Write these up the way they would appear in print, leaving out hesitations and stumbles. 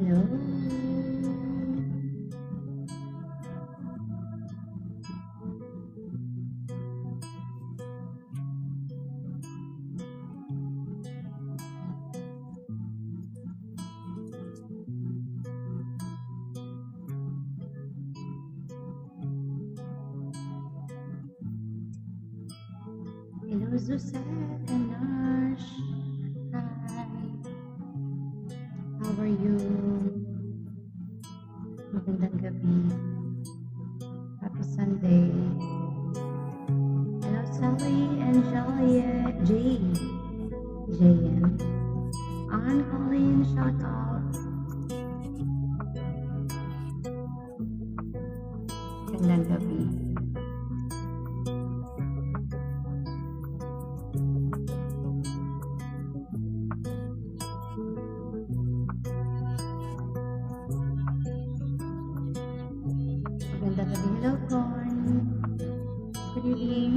Hello. Hello, Suzette and Nash. Hi. How are you? Magandang gabi. Happy Sunday. Hello, Sally and Juliet. JM. Ann Colleen, shout out. Magandang gabi. Magandang gabi. Hello, Corn. Good evening.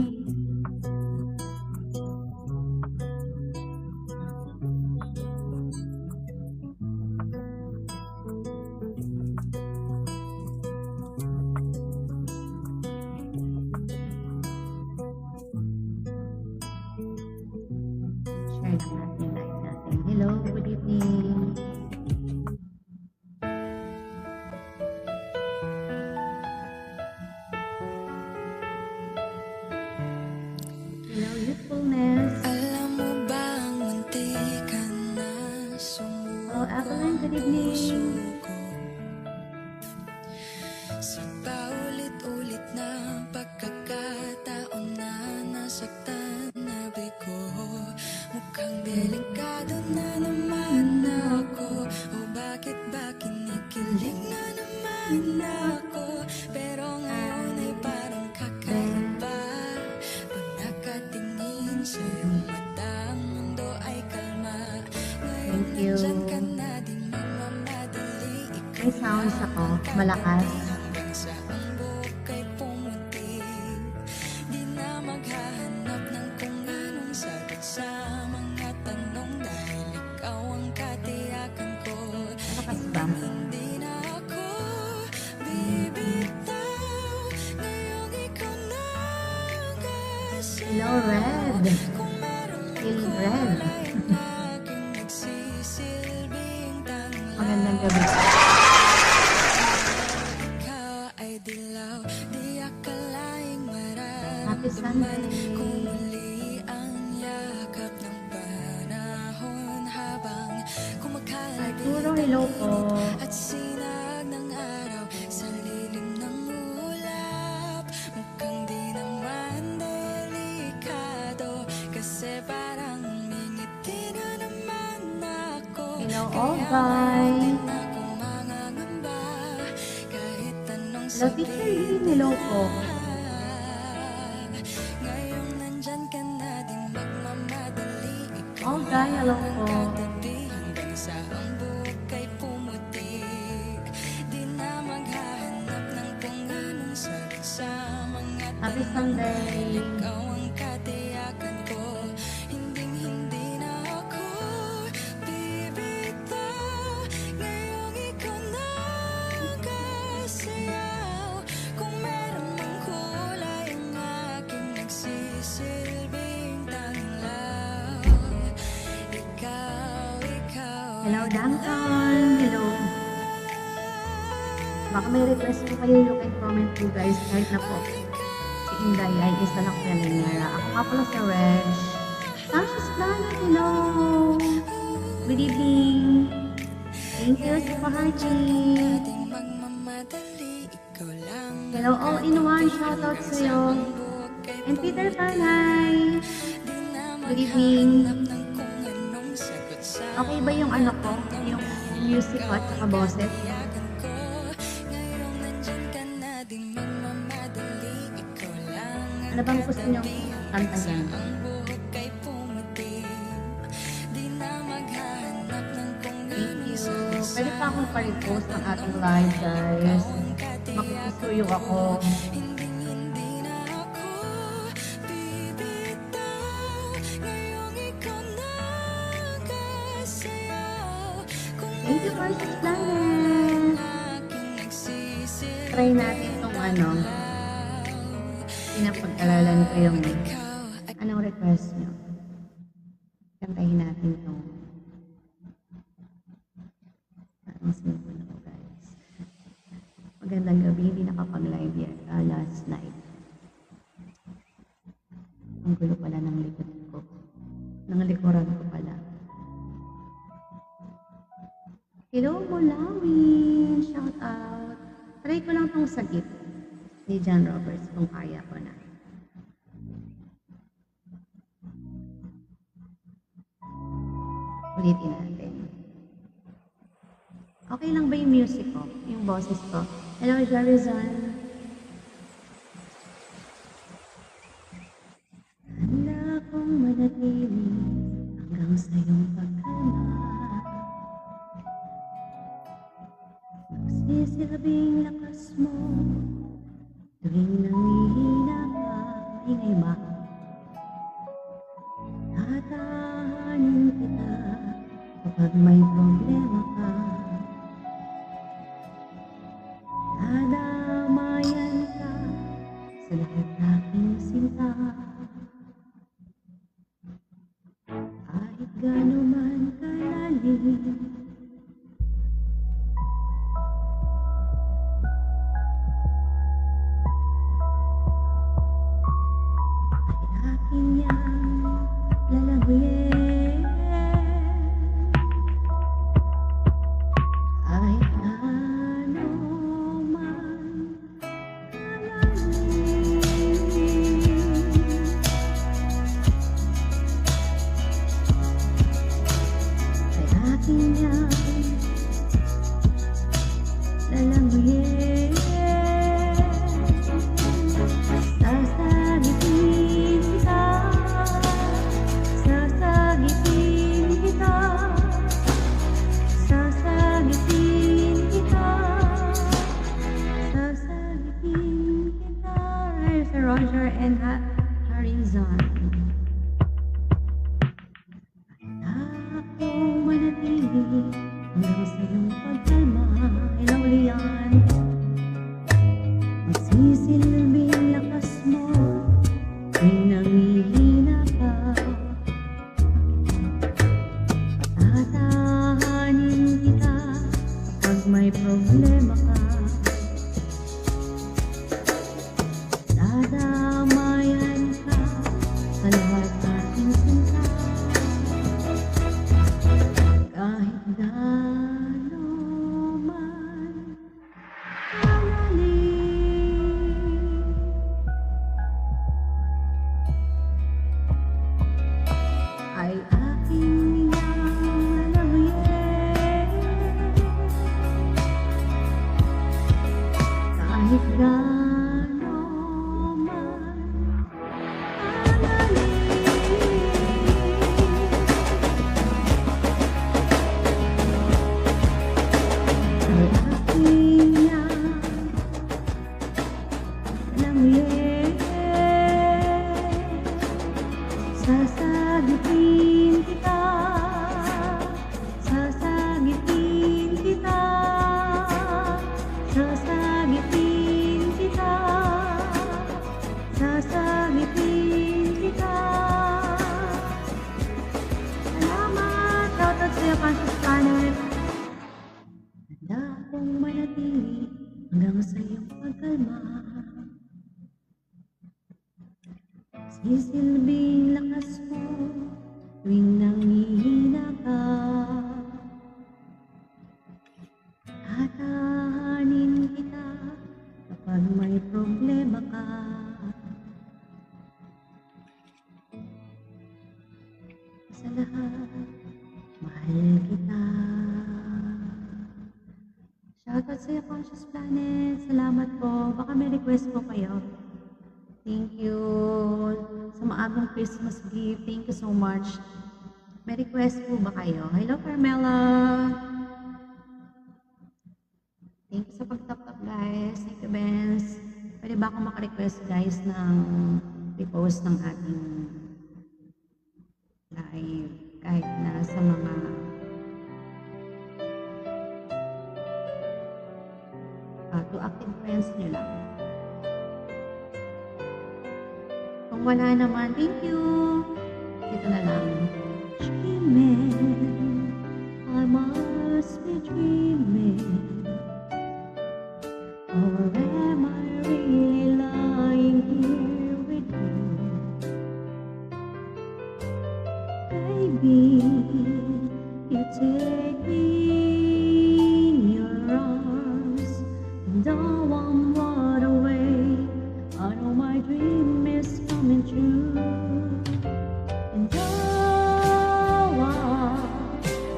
Share lang natin yung live natin. Hello, good evening. Hello, youthfulness. Alam mo bang muntikan na Oh, Evelyn, good evening. sumuko sa paulit-ulit na pagkakataon na nasaktan na bigo. Mukhang delikado na naman ako. O bakit ba kinikilig na naman ako? Pero ngayon ay parang kakaiba. Pag nakatingin sa iyong mata, ang mundo ay kalma. Ngayon Thank you. nandyan ka na, di magmamadali. May sounds ako, malakas. Hanggang sa ang buhok ay pumuti. Di na maghahanap ng kung anong sagot sa mga tanong. Dahil ikaw ang katiyakan ko. Malakas ba? Hindi na ako bibitaw. Ngayong ikaw na kasi. Hello, Red. Kung meron Feel Red. ay aking nagsisilbing tanglaw. Magandang gabi. Ikaw ay dilaw, di akalaing Happy mararamdaman Sunday. kung muli ang yakap ng panahon habang kumakalat Arturo, hello po. at sinag ng araw sa lilim ng ulap. Mukhang di naman delikado kasi parang umingiti na naman ako. Hello, Kaya Ogay. di na ako mangangamba kahit anong Hello, Teacher Lee. Hello po. Ngayong nandyan ka na, di magmamadali. Ikaw Ogay, hello po. katabi hanggang sa ang buhok ay pumuti. Di na maghahanap ng kung anong sagot sa mga Happy tanong. Sunday. Ikaw ang katiyakan ko. Hindi na ako bibitaw. Ngayong ikaw na kasayaw. Kung meron mang kulay ang aking nagsisilbing tanglaw. Ikaw Hello, Duncan. Hello. Baka may request po kayo, you can comment po guys. Kahit na po. Si Inday ay isa lang Pelinera. Ako nga pala sa Reg. Tasha's Planet, hello. Good evening. Thank you sa paharting. Di magmamadali. Ikaw lang Hello, all in one. Shoutout sa'yo. And Peter Pan, hi. Good evening. Okay ba yung ano ko? Yung music ko at saka boses? Ano bang gusto nyo kantahin? Thank you. Pwede pa akong pa-repost ng ating live, guys. Makikisuyo ako. Thank you, Precious Planet. Try natin tong pinapag-aralan ko yung anong request nyo. Kantahin natin tong parang simple ako, guys. Magandang gabi, hindi nakapag-live yan last night. Ang gulo pala ng likod ko. Ng likuran ko pala. Hello, Mulawin! Shout out! Try ko lang tong sagip ni John Roberts kung kaya ko na. Ulitin natin. Okay lang ba yung music ko? Yung boses ko? Hello, Jarizan! Handa akong manatili hanggang sa iyong pagkalma. Magsisilbing lakas mo tuwing nangihina ka. Maingay ba? Tatahanin kita kapag may problema ka. Dadamayan ka sa lahat aking sinta. Kahit gaano man kalalim, ay akin niyang lalamuyin. Kahit gaano man kalalim, ay akin niyang lalamuyin. Sasagipin kita, sasagipin kita, sasagipin kita, sasagipin kita. Sir Roger and Harizon. Akong manatili hanggang sa iyong pagkalma. Hello, Leon. Magsisilbing lakas mo tuwing nangihina ka. Tatahanin kita kapag may problema ka. Dadamayan ka sa lahat aking sinta. Kahit gaano man kalalim, ay aking niyang lalamuyin. Kahit gaano man ay aking niyang lalamuyin. Sasagipin kita, sasagipin kita, sasagipin kita, sasagipin kita. Salamat! Shoutout sa'yo, Precious Planet. Handa akong manatili hanggang sa iyong pagkalma. Sisilbing lakas mo tuwing nangihina ka. Tatahanin kita kapag may problema ka. Sa lahat, mahal kita. Shoutout sa'yo, Precious Planet. Salamat po. Baka may request po kayo. Thank you sa maagang Christmas gift. Thank you so much. May request po ba kayo? Hello, Carmela. Thank you sa pag-tap-tap, guys. Thank you, Benz. Pwede ba ako maka-request, guys, ng repost ng ating live? Kahit na sa mga friends nyo lang. Kung wala naman, thank you. Dito na lang. Dreaming, I must be dreaming. Or am I really lying here with you? Baby, you take me in your arms, and though I'm wide awake, I know my dream is coming true. And oh, I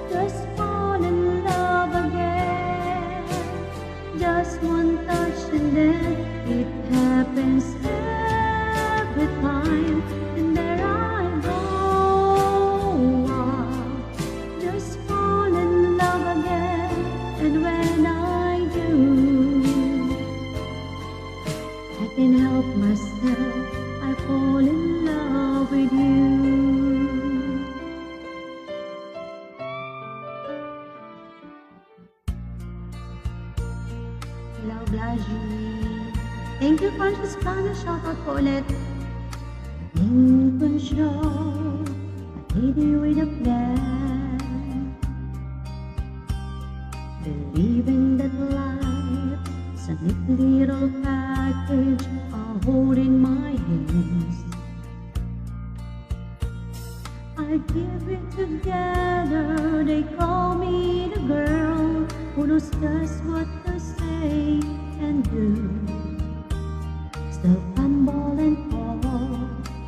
just fall in love again. Just one touch and then it happens every time. And there I go. I just fall in love again. And when I do, I can help myself. I fall in love with you. Hello, Blaji. Thank you, Conscious Plana. Shoutout po ulit. In control, I lead you with a plan. Believing that life's a neat little package, holding my hands. I give it together. They call me the girl who knows just what to say and do. Still fumble and fall,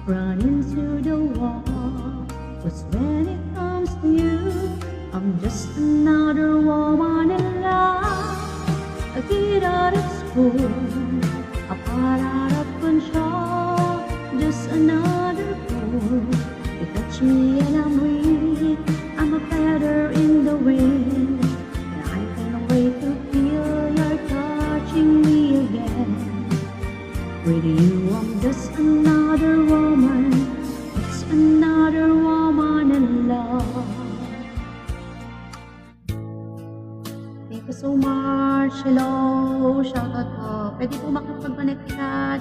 run into the wall. 'Cause when it comes to you, I'm just another woman in love. A kid out of school, a part out of control, just another fool. You touch me and I'm weak, I'm a feather in the wind, and I can't wait to feel you're touching me again. With you I'm just another woman, it's another woman in love. Thank you so much. Hello, shoutout po. Pwede po makipag-connect chat.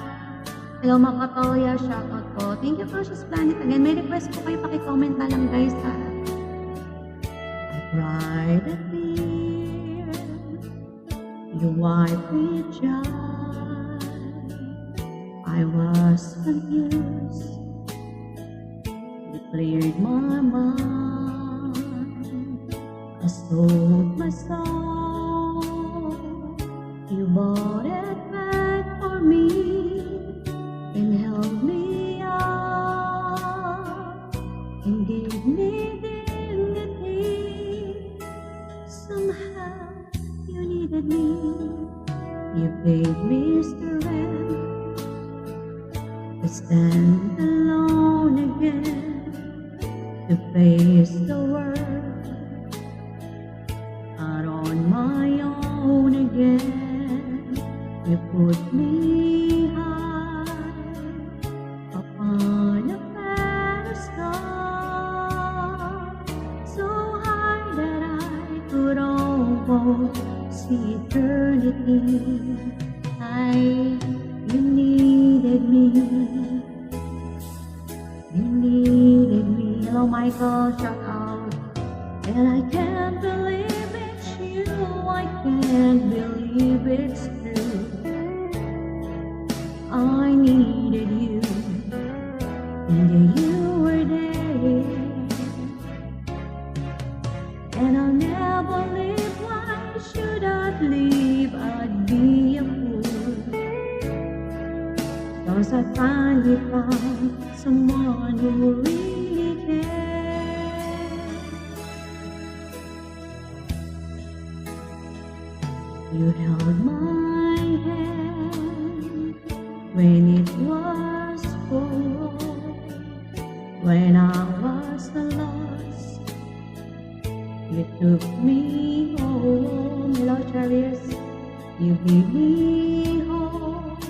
Hello, Makatoya, shoutout po. Thank you, Conscious Planet. Again, may request po kayo, pakicomment na lang, guys, ha. I cried a tear, you wiped with joy. I was confused, you cleared my mind. I sold my soul, you bought it back for me and held me up and gave me dignity. Somehow you needed me, you gave me strength to stand alone again, to face the world out on my own again. You put me high upon a pedestal, so high that I could almost see eternity. You needed me, you needed me. Hello, Michael, shout out. And I can't believe it's you, I can't believe it's true. I needed you, and you were there. And I'll never leave, why should I leave? I'd be a fool. 'Cause I finally found someone who really cares. You held my hand when it was cold, when I was lost. You took me home. Hello, Charis. You gave me home.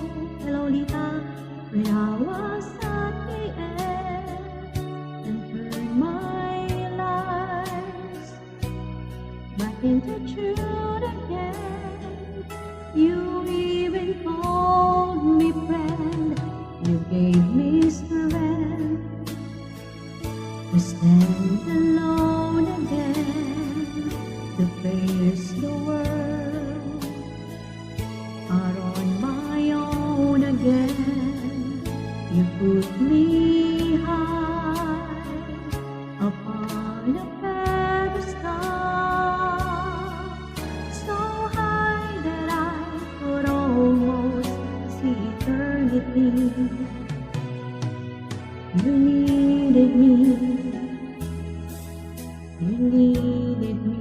Hello, Lita. When I was at the end and turned my lives back into truth again. You even You gave me strength to stand alone again, to face the world out on my own again. You put me high upon a pedestal, so high that I could almost see eternity. You needed me, you needed me,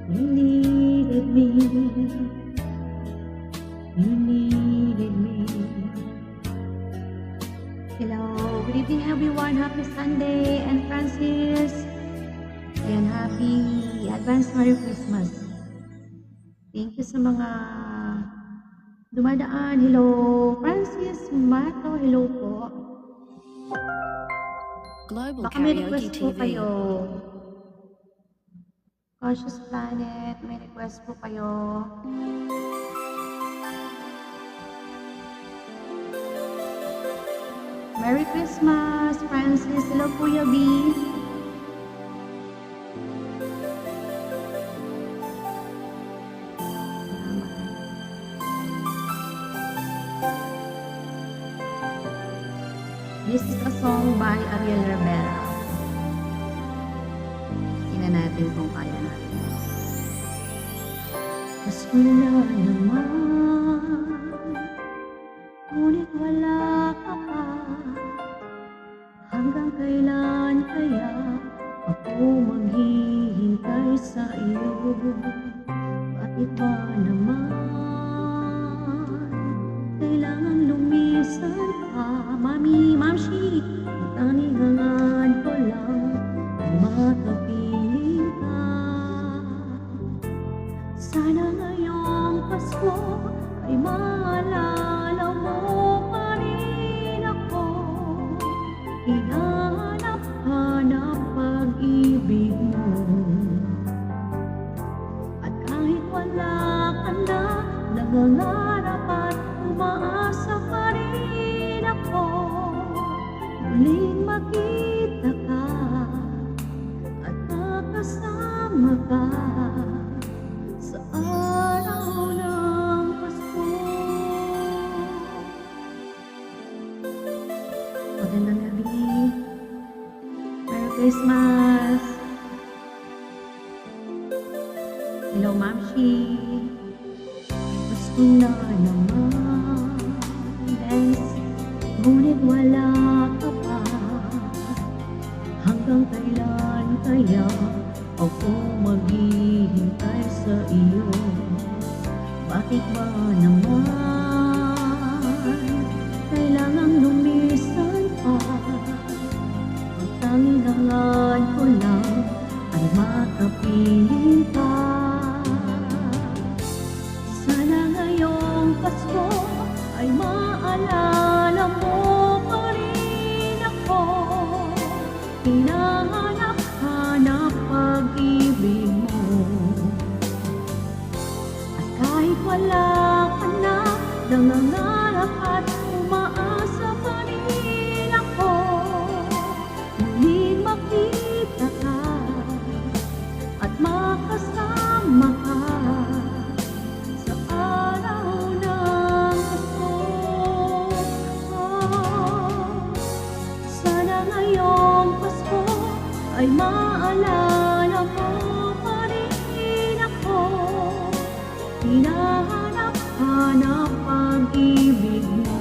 you needed me, you needed me. Hello, good evening everyone. Happy Sunday, and Francis, and happy advance Merry Christmas. Thank you sa mga dumadaan. Hello, Francis Mato. Hello po. Global Baka may Karaoke request po TV. kayo. Conscious Planet, may request po kayo. Merry Christmas, Francis. Hello, Kuya B. This is a song by Ariel Rivera. Tingnan natin kung kaya natin. Pasko na naman, ngunit wala ka pa. Hanggang kailan kaya ako maghihintay sa iyo? Bakit ba naman kailangan lumisan ka? Mami, Mamshi, ang tanging hangad ko lang ay makapiling ka. Sana ngayong Pasko ay maalala mo pa rin ako. Hinahanap-hanap pag-ibig mo. At kahit wala ka na, nangangarap at umaasa pa rin ako. Muling makita ka at makasama ka sa araw ng Pasko. Magandang gabi. Merry Christmas. Hello, Mamshi. Pasko na naman, dance, ngunit wala ka pa. Hanggang kailan kaya ako maghihintay sa iyo? Bakit ba naman kailangang lumisan pa? Ang tanging hangad ko lang ay makapiling ka. Sana ngayong Pasko ay maalala mo pa rin ako. Hinahanap-hanap pag-ibig mo. At kahit wala ka na, nangangarap at umaasa pa rin ako. Muling makita ka at makasama ka sa araw ng Pasko. Sana ngayong Pasko ay maalala mo pa rin ako. Hinahanap-hanap pag-ibig mo.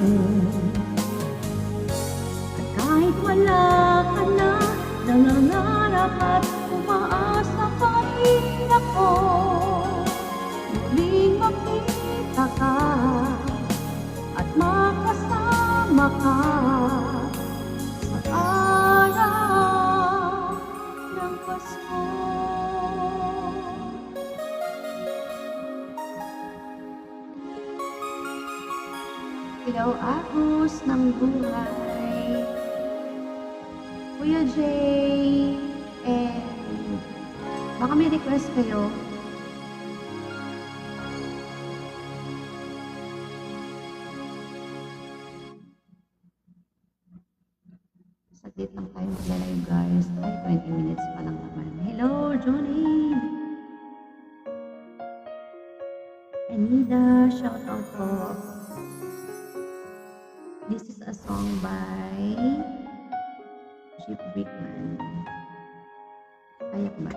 At kahit wala ka na, nangangarap at umaasa pa rin ako. Muling makita ka at makasama ka sa araw ng Pasko. Hello, Agus ng buhay. Kuya Jay, and baka may request kayo. Saglit lang tayo magla-live guys. Ay, 20 minutes pa lang naman. Hello, Johnny! Anida, shout out po. This is a song by Jeep Brickman. Kaya ko ba?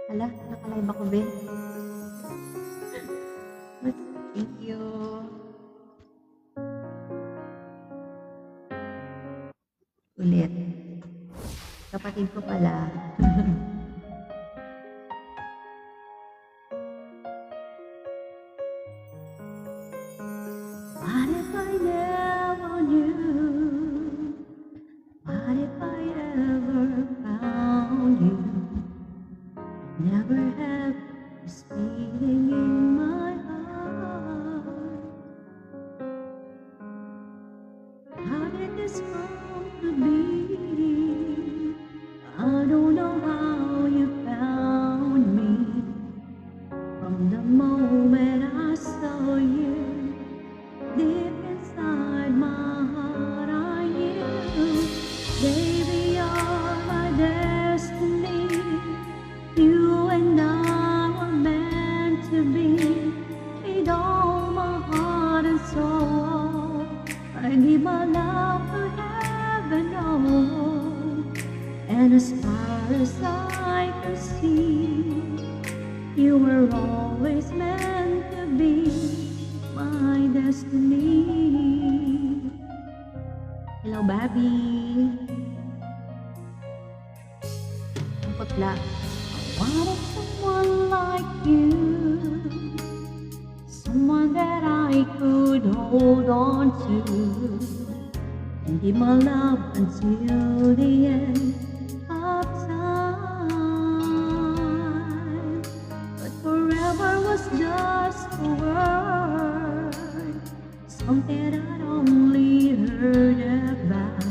Hala, nakalive ako, Ben. But, thank you. Ulit. Kapatid ko pala. What if I never knew? What if I ever found you? Never have this feeling in my heart. How did this come to be? I don't know how you found me. From the moment I saw you, deep inside my heart I knew, baby, you're my destiny. You and I were meant to be. With all my heart and soul, I give my love to heaven, oh. And as far as I can see, you were always meant to be my destiny. Hello, Bobby. Ang putla. What if someone like you, someone that I could hold on to, and give my love until the end of time. But forever was just a word, something I'd only heard about.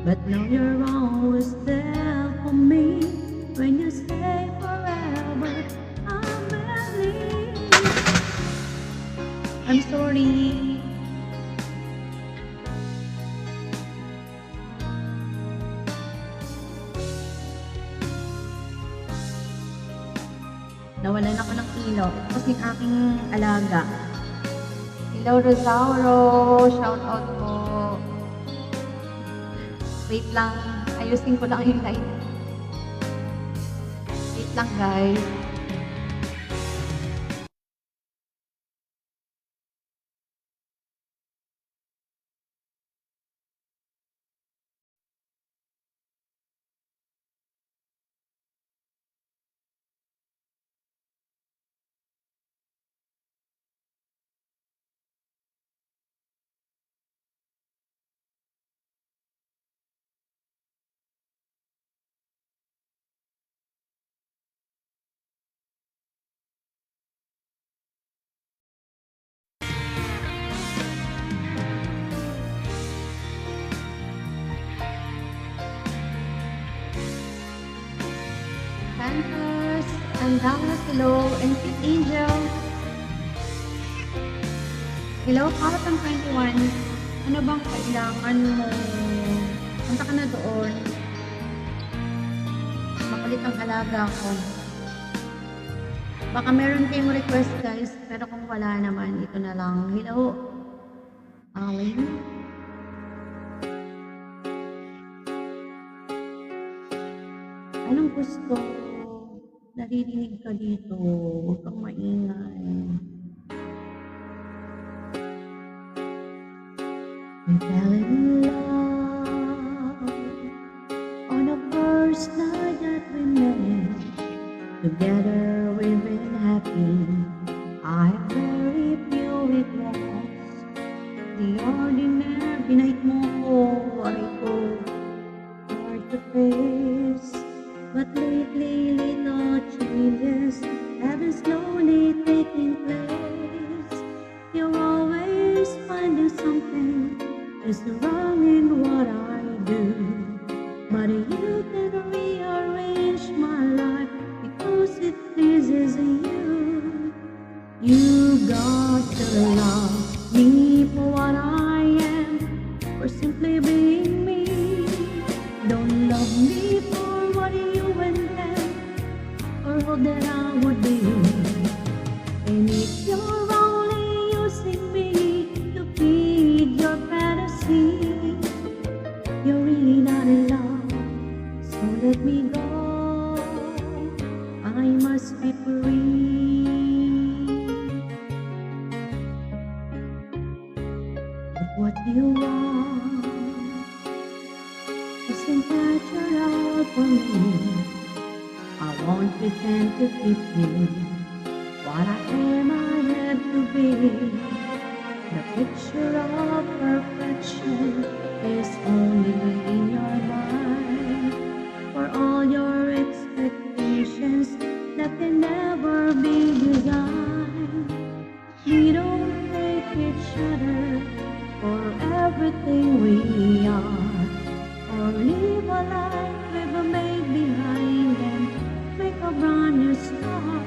But now you're always there for me. When you say forever, I believe. I'm sorry. Nawalan ako ng ilaw. Ito kasing aking alaga. Hello, Rosauro. Shout out po. Wait lang. Ayusin ko lang yung light. Wait lang, guys. Panthers, and Dallas, hello, and Pit Angel. Hello, Cotton 21. Ano bang kailangan mo? Punta ka na doon. Makulit ang alaga ko. Baka meron kayong request, guys, pero kung wala naman, ito na lang. Hello, Alan. Anong gusto? Naririnig ka dito. Huwag kang maingay. We fell in love on the first night that we met. Together we've been happy. I have very few regrets. The ordinary night mo ko, ay ko, hard to face. But lately little changes have been slowly taking place. You're always finding something is wrong in what I do. But you can rearrange my life because it simply being me. Don't love me for what you intend or hope that I would be. And if you're only using me to feed your fantasy, you're really not in love, so let me go. I must be free. But what you want isn't natural for me. I won't pretend to keep you. What I am, I have to be. The picture of perfection is only in your mind. For all your expectations that can never be designed. We don't take each other for everything we are, or live a life we've made behind and make a brand new start.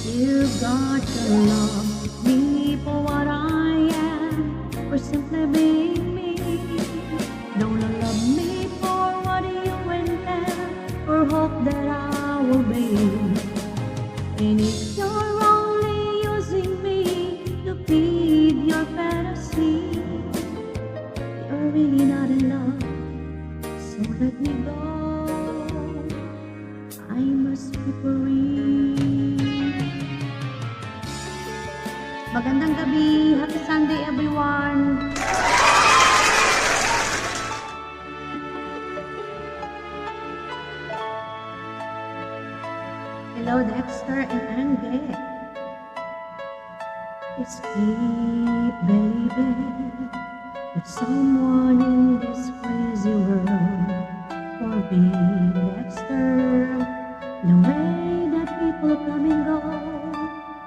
You've got to love me for what I am, for simply being me. Don't love me for what you intend, or hope that I will be. And if you're only using me to feed your fantasy, you're really not in love, so let me go. I must be free. Magandang gabi. Happy Sunday, everyone. Hello, Dexter and Angie. Just keep believing there's someone in this crazy world for me, Dexter. The way that people come and go,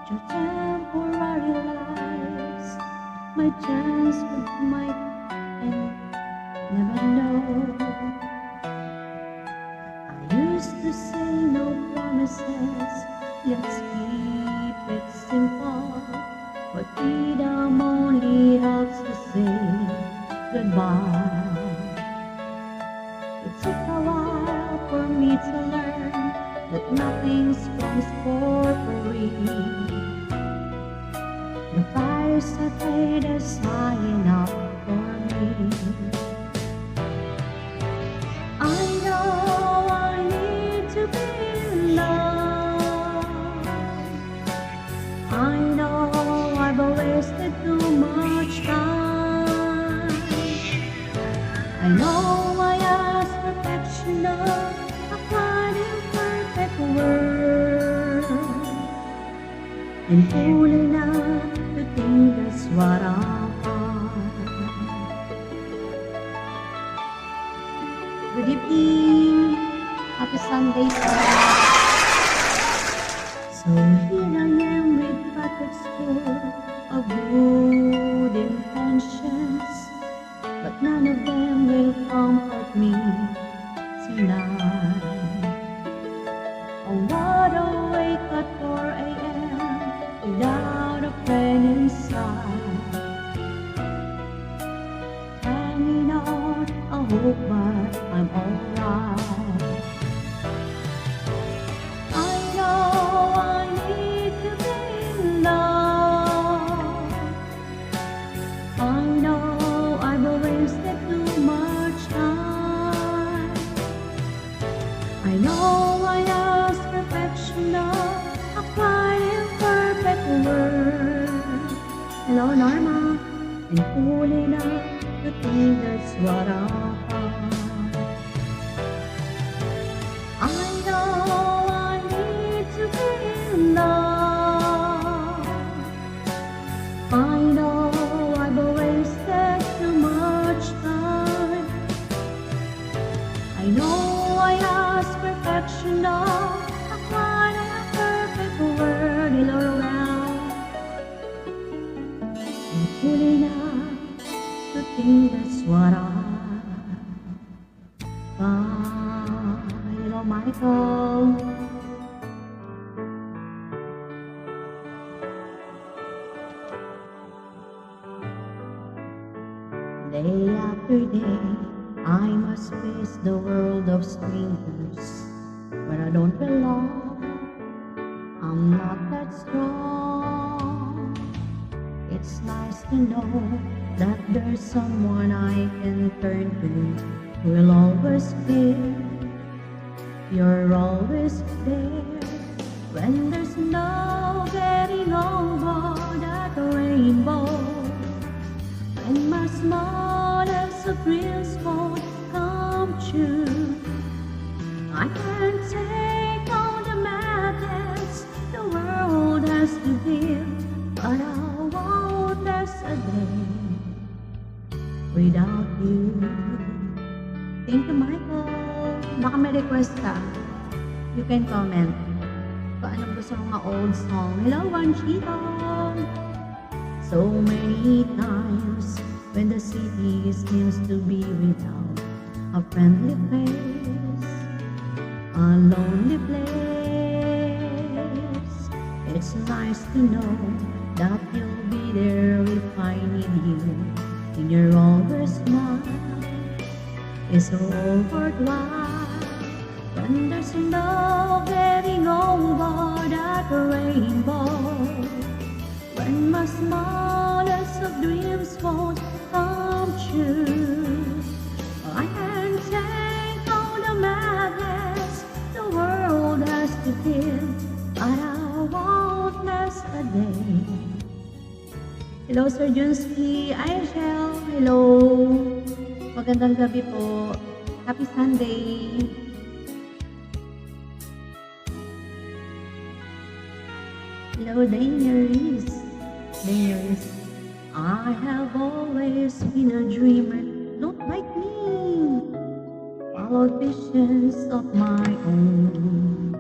your temporary lives, my chance with my and never know. I used to say no promises, let's keep it simple, but freedom only helps to say goodbye. It took a while for me to learn that nothing comes for free. The price I paid is high enough for me. I know I need to be in love. I know I've wasted too much time. I know I asked perfection of a kind imperfect world, and fool enough to think that's what I'm. Good evening. Happy Sunday po. So here I am with pockets full of good intentions, but none of them will comfort me tonight. I wide awake at 4 a.m. without a friend inside, hanging on a hope, but I'm alright. I know I need to be in love. I know I've wasted too much time. I know I asked perfection of a kind imperfect world. Hello, Norma. And fool enough to think that's what I want. I know I need to be in love. I know I've wasted too much time. I know I asked perfection of a kind of perfect word. Hello, around. And fool enough to think that's what I want. Hello, Michael. Day after day, I must face the world of strangers where I don't belong. I'm not that strong. It's nice to know that there's someone I can turn to who will always care. You're always there when there's no getting over that rainbow. When my smallest of dreams won't come true, I can't take all the madness the world has to give, but I won't last a day without you. Thank you, Michael. Baka may request ka, you can comment kung anong gusto mong mga old song. Hello, Wanchito! So many times when the city seems to be without a friendly face, a lonely place, it's nice to know that you'll be there if I need you, and you're always mine. It's all worthwhile when there's no getting over that rainbow. When my smallest of dreams won't come true, I can take all the madness the world has to give, but I won't last a day. Hello, Sir Junsky. Aishel, hello. Magandang gabi po. Happy Sunday. Hello, Daenerys. Daenerys. I have always been a dreamer. Don't like me. Followed visions of my own.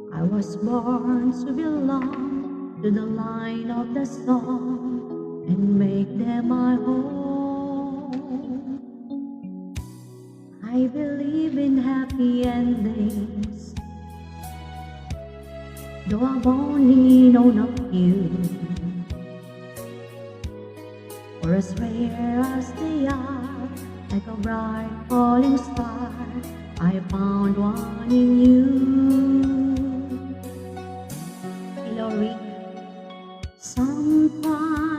I was born to belong to the line of the song and make them my home. I believe in happy endings, though I've only known of you. For as rare as they are, like a bright falling star, I found one in you. Hello, Rick. Sometimes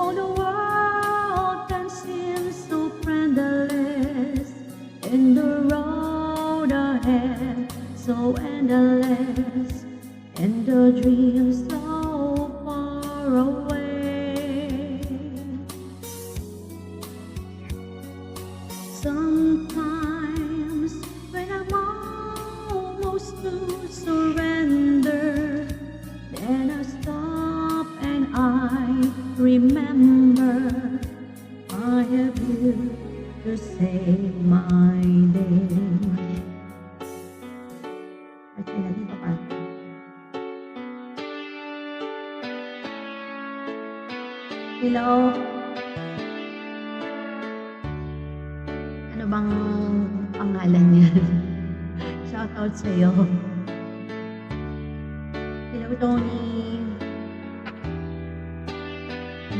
all the world can seem so friendless, and the road ahead so endless, and the dreams so far away. Sometimes when I'm almost to surrender, then I stop and I remember I have you to save my day. Okay, nandito pa. Hello. Ano bang pangalan niya? Shoutout sa'yo. Hello, Tony.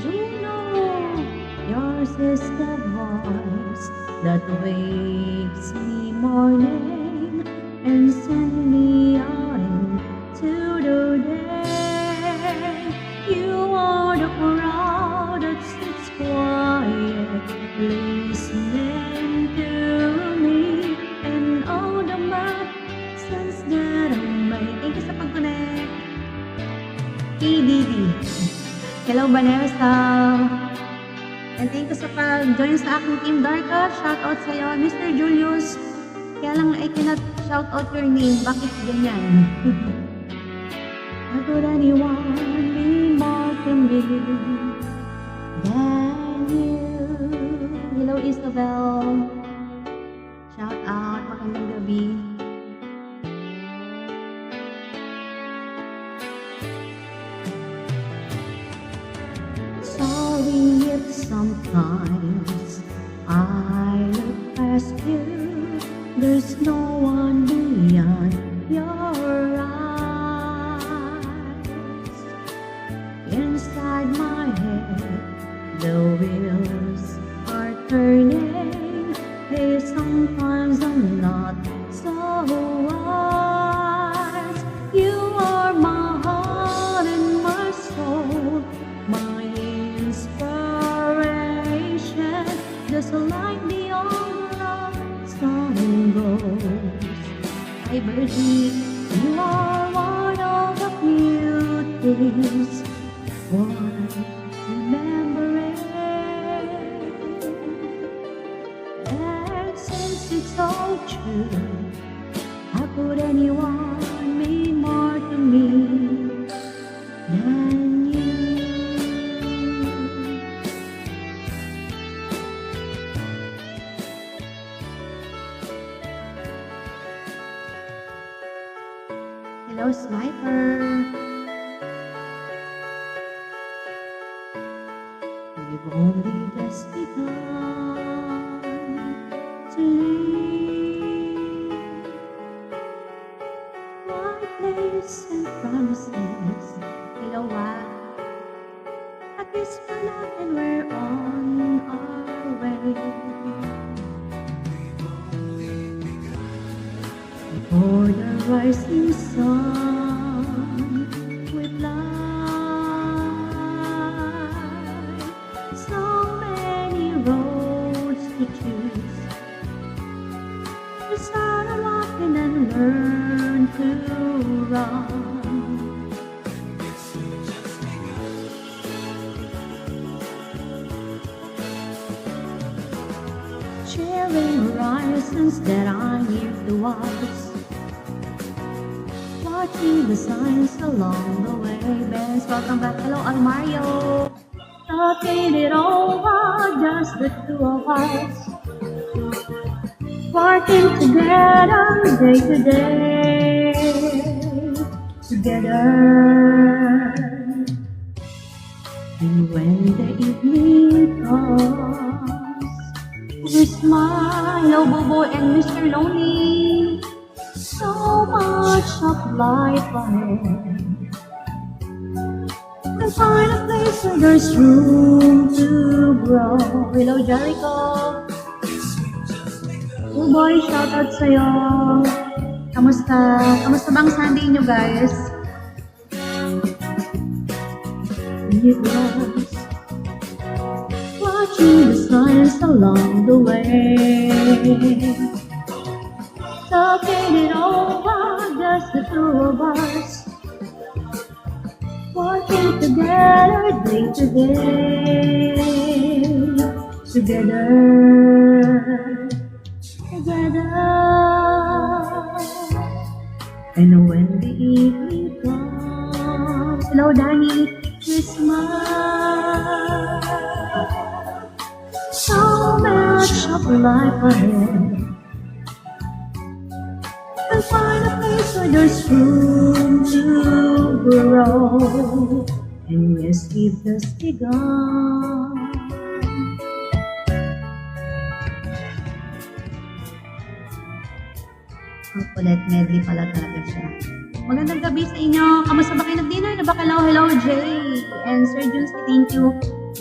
Juno, yours is the voice that wakes me morning and sends me out into the day. You are the crowd that sits quiet, listening to me and all the sense that I make. Thank you sa pag-connect. KDD. Hello, Vanessa. And thank you sa pag-join sa aking Team Darka. Shoutout sa'yo, Mr. Julius. Kaya lang I cannot shout out your name. Bakit ganyan? How could anyone be more to me than you? Hello, Isabel. Shout out. Magandang gabi. Sorry if sometimes I look past you. There's no one beyond your eyes. Inside my head, the wheel wheels are turning. Hey, sometimes I'm not so wise. You are my heart and my soul, my inspiration, just like the old love song goes. I believe you are one of the few things worth remembering. And since it's so true, how could anyone mean more to me than you? Hello, Sniper. We've only just begun to leave my place and promises. Hello, Wa. At least for now, and we're on our way. Before the rising sun, we fly. So many roads to choose. We start walking and learn to run. Sharing horizons that are near to us, watching the signs along the way. Benz, welcome back. Hello, Almario. Talking it over, just the two of us, working together day to day, together. And when the evening comes, we smile. Hello, Bobo and Mr. Lonely. So much of life ahead. We'll find a place where there's room to grow. Hello, Jericho. Oh boy, shoutout sa'yo. Kamusta? Kamusta bang Sunday nyo, guys? It was watching the signs along the way, talking it over, just the two of us, working together day to day, together, together. And when the evening comes, hello Danny, we smile. So much of life ahead. We'll find a place where there's room to grow. And yes, we've just begun. Ang kulit, medley pala talaga siya. Magandang gabi sa inyo. Kamusta ba kayo nag-dinner? Na ba? Hello, hello, Jay. And Sir Jules, thank you.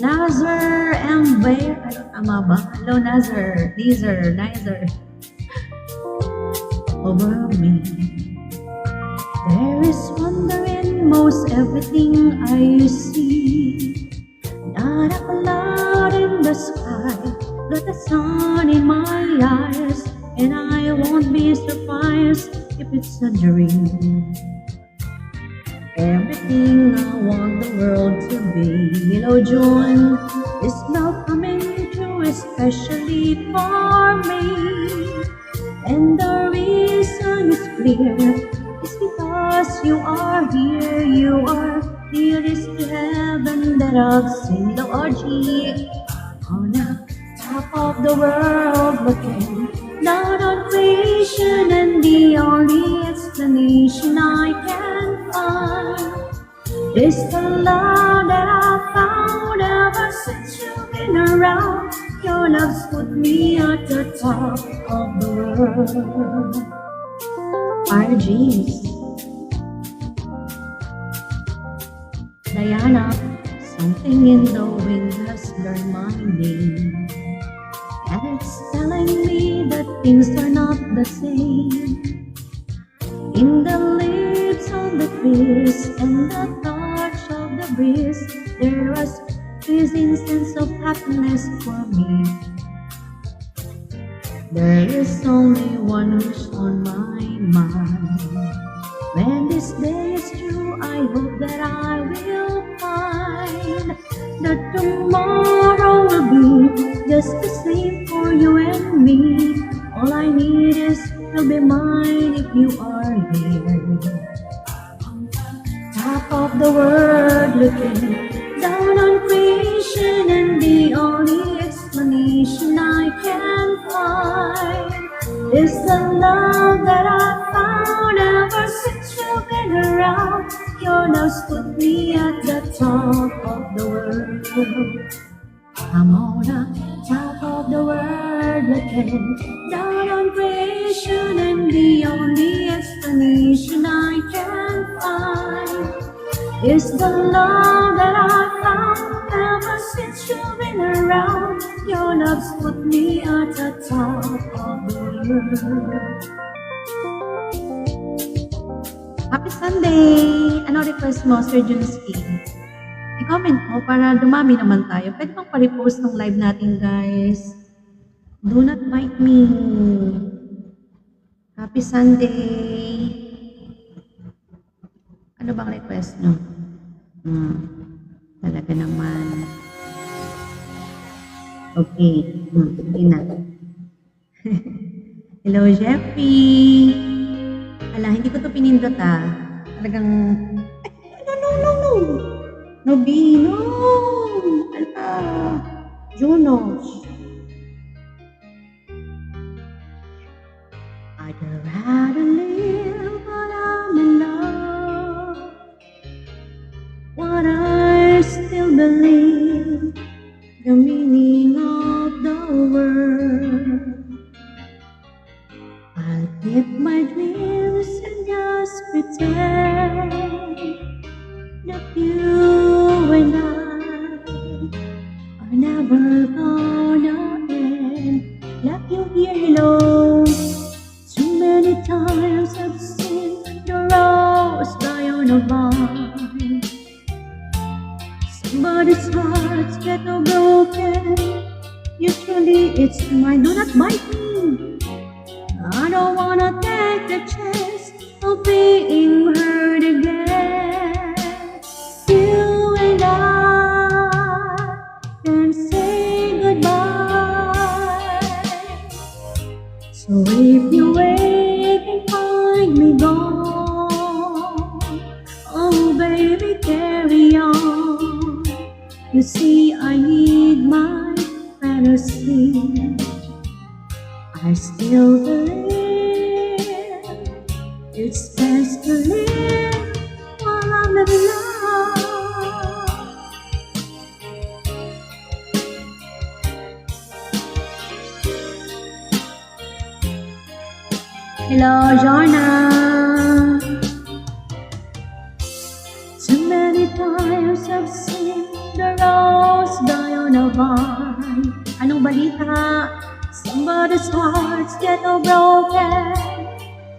Nazar and Bear. Ay, tama ba? Hello, Nazar. Nazar. Over me, there is wonder in most everything I see. Not a cloud in the sky, but the sun in my eyes. And I won't be surprised if it's a dream. Everything I want the world to be. Hello, June, is now coming true, especially for me. And the reason is clear, it's because you are here. You are nearest to heaven that I've seen. Hello, Audrey, on the top of the world looking down on creation, and the only explanation I can find is the love that I found ever since you've been around. Your love's put me at the top of the world. RGs, Diana, Something in the wind has learned my name, and it's telling me that things are not the same. In the leaves on the trees and the touch of the breeze, there was pleasing sense of happiness for me. There is only one wish on my mind. When this day is through, I hope that I will find that tomorrow will be just the same for you and me. All I need is to be mine if you are here. Top of the world, looking down on creation, and the only explanation I can find is the love that I found ever since you've been around. Your love's put me at the top of the world. I'm on the top of the world, looking down on creation, and the only explanation I can find is the love that I found ever since you've been around. Your love's put me at the top of the world. Happy Sunday! Ano request mo, Sir Junsky? I-comment mo para dumami naman tayo. Pwede bang pa-repost ng live natin, guys? Do not bite me. Happy Sunday! Ano bang request nyo? Talaga naman. Okay. Sige na. Hello, Jeffy! Ala, hindi ko to pinindot Talagang... No! No, B, no! Alta! Junos! I'd rather live but I'm in love. What I still believe, the meaning of the word. I'll keep my dreams and just pretend that you and I are never gonna end. Like you hear alone. Too many times I've seen the rose die on a vine. Somebody's hearts get broken. Usually it's mine. Do not bite me. I don't wanna take the chance of being hurt again. You and I can say goodbye. So if you wait and find me gone, oh baby, carry on. You see, I need my fantasy. I still believe it's best to live while I'm in love. Hello, Jonna. Too many times I've seen the rose die on a vine. Anong balita? Somebody's hearts get broken.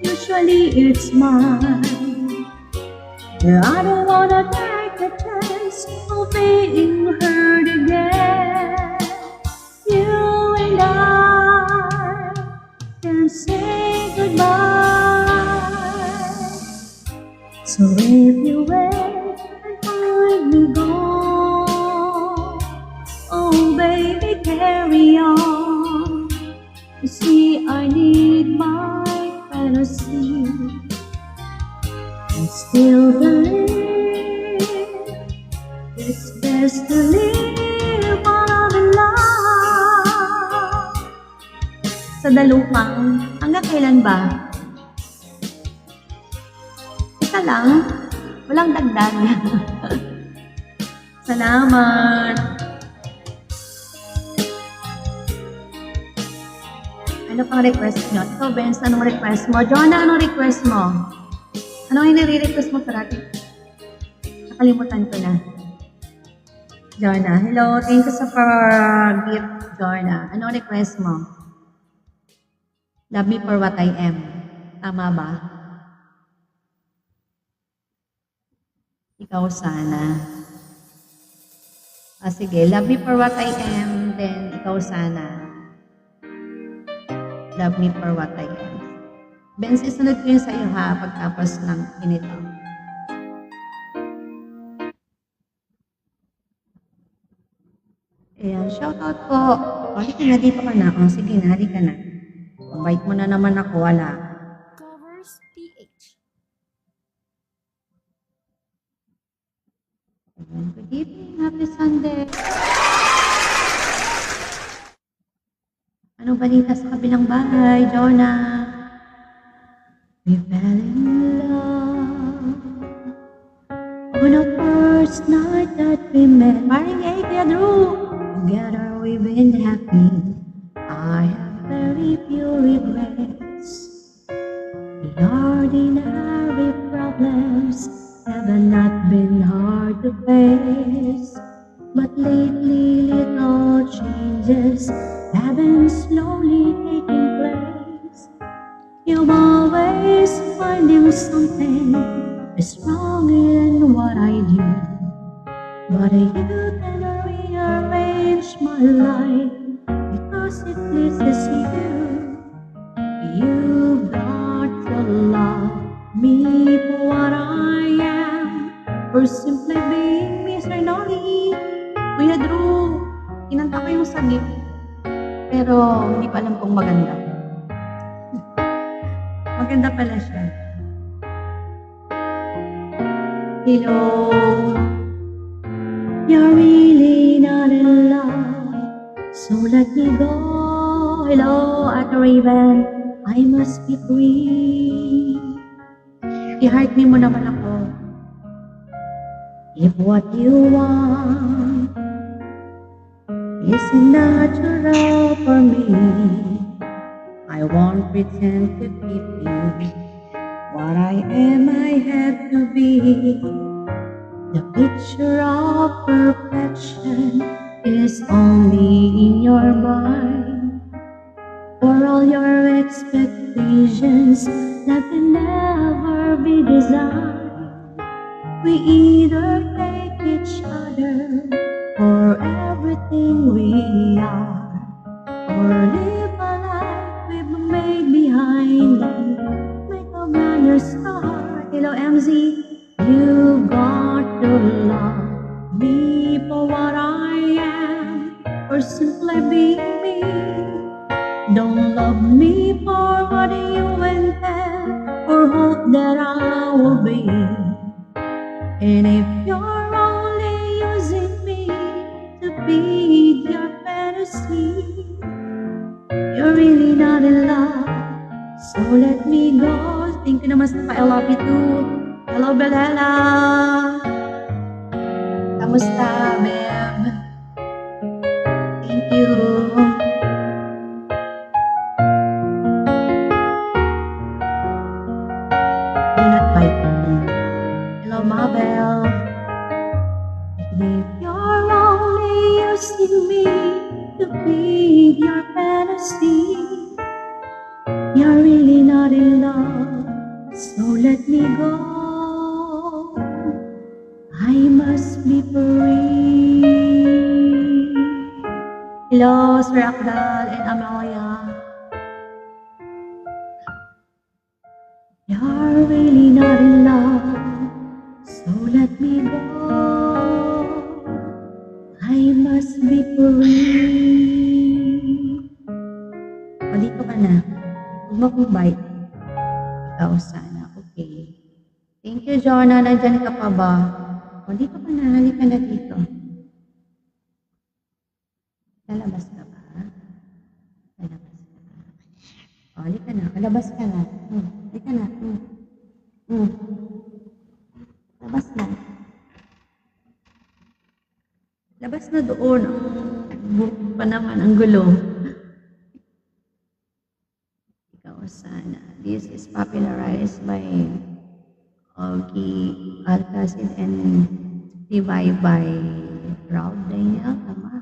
Usually it's mine. I don't wanna take a chance of being hurt again. You and I can say goodbye. So if you wait and find me gone, oh baby, carry on. You see, I need my fantasy. I still believe it's best to live while I'm in love. Sa Dalupang, hanggang kailan ba? Isa lang? Walang dagdag. Salamat. Ano pang request nyo? Ikaw, Benz, anong request mo? Jonah, anong request mo? Anong nire-request mo parati? Nakalimutan ko na. Jorna, hello. Thank you sa gift, Jorna. Ano request mo? Love me for what I am. Tama ba? Ikaw sana. Sige. Love me for what I am, then ikaw sana. Love me for what I am. Benz, isunod ko yun sa iyo ha, pagtapos ng inito. Ayan, shoutout po. Halika na, dito ka na. Sige na, halika na. Invite mo na naman ako, wala. Covers PH. Ayan, good evening, happy Sunday. Anong balita sa kabilang bahay, Jonah? We fell in love on our first night that we met. Paring A, Kuya Drew. Together we've been happy. I have very few regrets. The ordinary problems have not been hard to face. But lately little changes have been slowly taking place. You're always finding something is wrong in what I do. But you can rearrange my life because it pleases you. You've got to love me for what I am, for simply being me, Sir Nolly. Kuya Drew, kinanta ko yung sagip, pero hindi ko alam kung maganda. Maganda pala siya. Hello, you're really not in love, so let me go. Hello, Ate Raven, I must be free. I-heart me mo naman ako. If what you want isn't natural for me, I won't pretend to keep you. What I am, I have to be. The picture of perfection is only in your mind. For all your expectations that can never be designed, we either take each other for everything we are, or live a life we've made behind and make a brand new start. Hello, MZ. You got to love me for what I am, or simply being me. Don't love me for what you intend, or hope that I will be. And if you're only using me to feed your fantasy, you're really not in love, so let me go. Thank you naman sa I love you too. Hello, Belela. Kamusta, Beb? Thank you. Do not bite me. Hello, Mabel. If you're only using me to feed your fantasy, you're really not in love, so let me go. I must be free. Hello, Sir Akdal and Amelia. You're really not in love, so let me go. I must be free. O, dito ka na. Huwag mo kong bite. Ikaw sana. Okay. Thank you, Jonah. Nandyan ka pa ba? O, dito ka na. Halika na dito. Lalabas ka ba? Lalabas ka ba? O, halika na. Lalabas ka na. Halika na. Labas na. Labas na doon. Ang buhok pa naman. Ang gulo. Ikaw sana. This is popularized by Ogie Alcacid and Divide by proud Daniel, tama?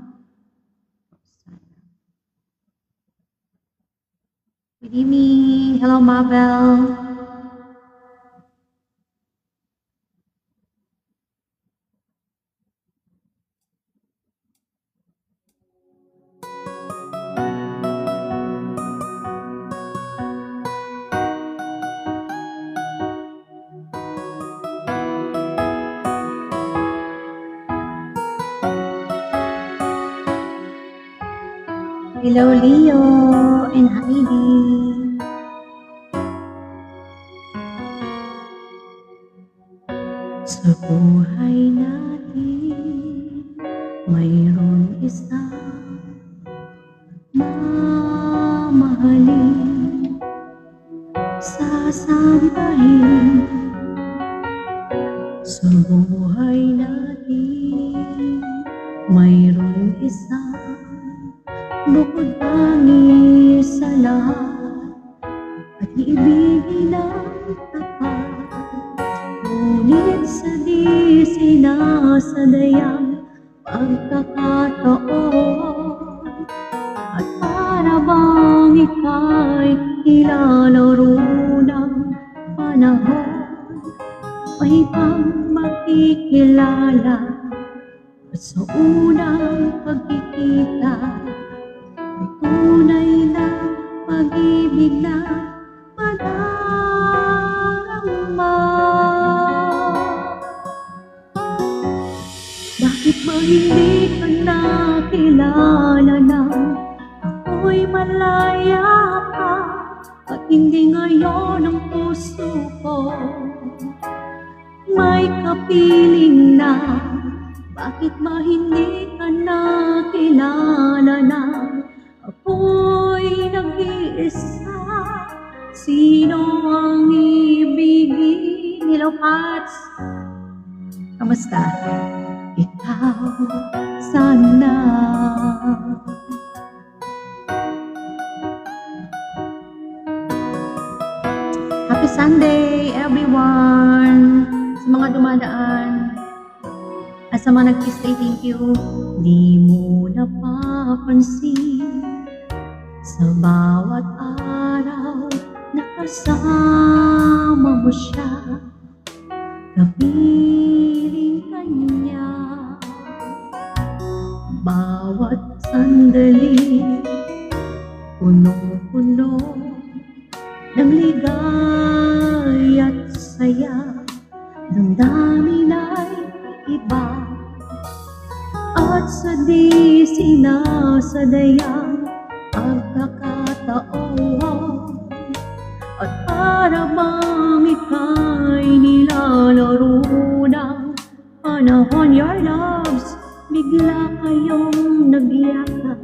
Good evening. Hello, Mabel. Hello, Leo and Heidi. Sa buhay natin, mayroon isang mamahalin, sasambahin. Sa buhay natin, mayroon isang bukod tangi sa lahat at ibigin ang tapat. Ngunit sa di sinasadayang pagkakataon at para bang ika'y ilalaro ng panahon, may bang makikilala at sa unang pagkikita ay tunay na pag-ibig na madarama. Bakit ba hindi ka nakilala na ako'y malaya pa at hindi ngayon ang puso ko may kapiling na? Bakit ba hindi ka nakilala na ako'y nag-iisa? Sino ang ibigin? Hello, Pats! Kamusta? Ikaw sana. Happy Sunday, everyone! Sa mga dumadaan at sa mga nag-stay, thank you. Di mo napapansin sa bawat araw na kasama mo siya, kapiling kanya. Bawat sandali punong-puno ng ligay at saya, damdamin ay iba at sa di sinasadayang pagkakataon at para bang ika'y nilalaro ng panahon. Your loves, bigla kayong nagyakap,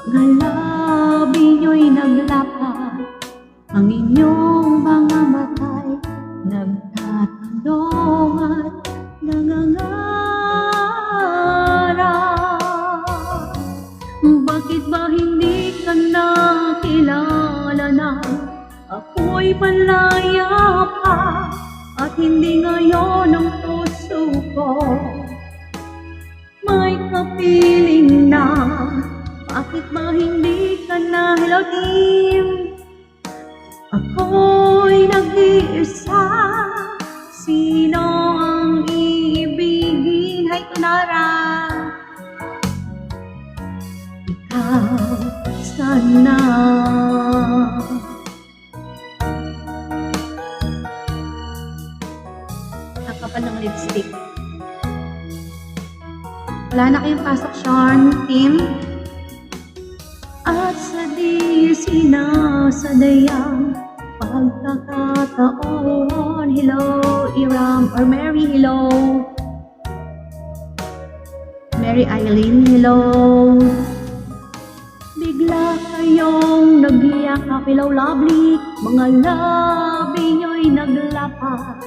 mga labi nyo'y naglapat, ang inyong mga mata'y nagtatanong at nangangarap. Bakit ba hindi ka nakilala na ako'y malaya pa at hindi ngayon ang puso ko may kapiling na? Bakit ba hindi ka na, hello team, ako'y nag-iisa? Sino ang iibigin? Hi, Tunara! Ikaw sana. Ang kapal ng lipstick. Wala na kayong pasok, Sean, team? At sa di sinasadayang pagkakataon. Hello, Iram or Mary, hello. Mary Eileen, hello. Bigla kayong nagyakap, hello, lovely. Mga labi nyo'y naglapat,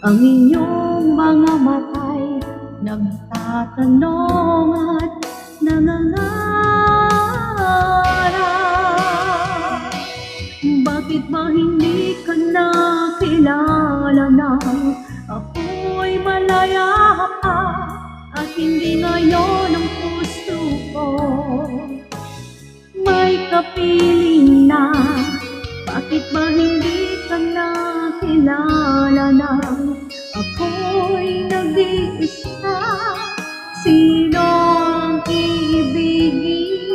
ang inyong mga mata'y nagtatanong at nangangarap. Bakit ba hindi ka nakilala na ako'y malaya pa at hindi kapiling na? Bakit ba hindi ka nakilala na? Ako'y nag-iisa, sino ang iibigin?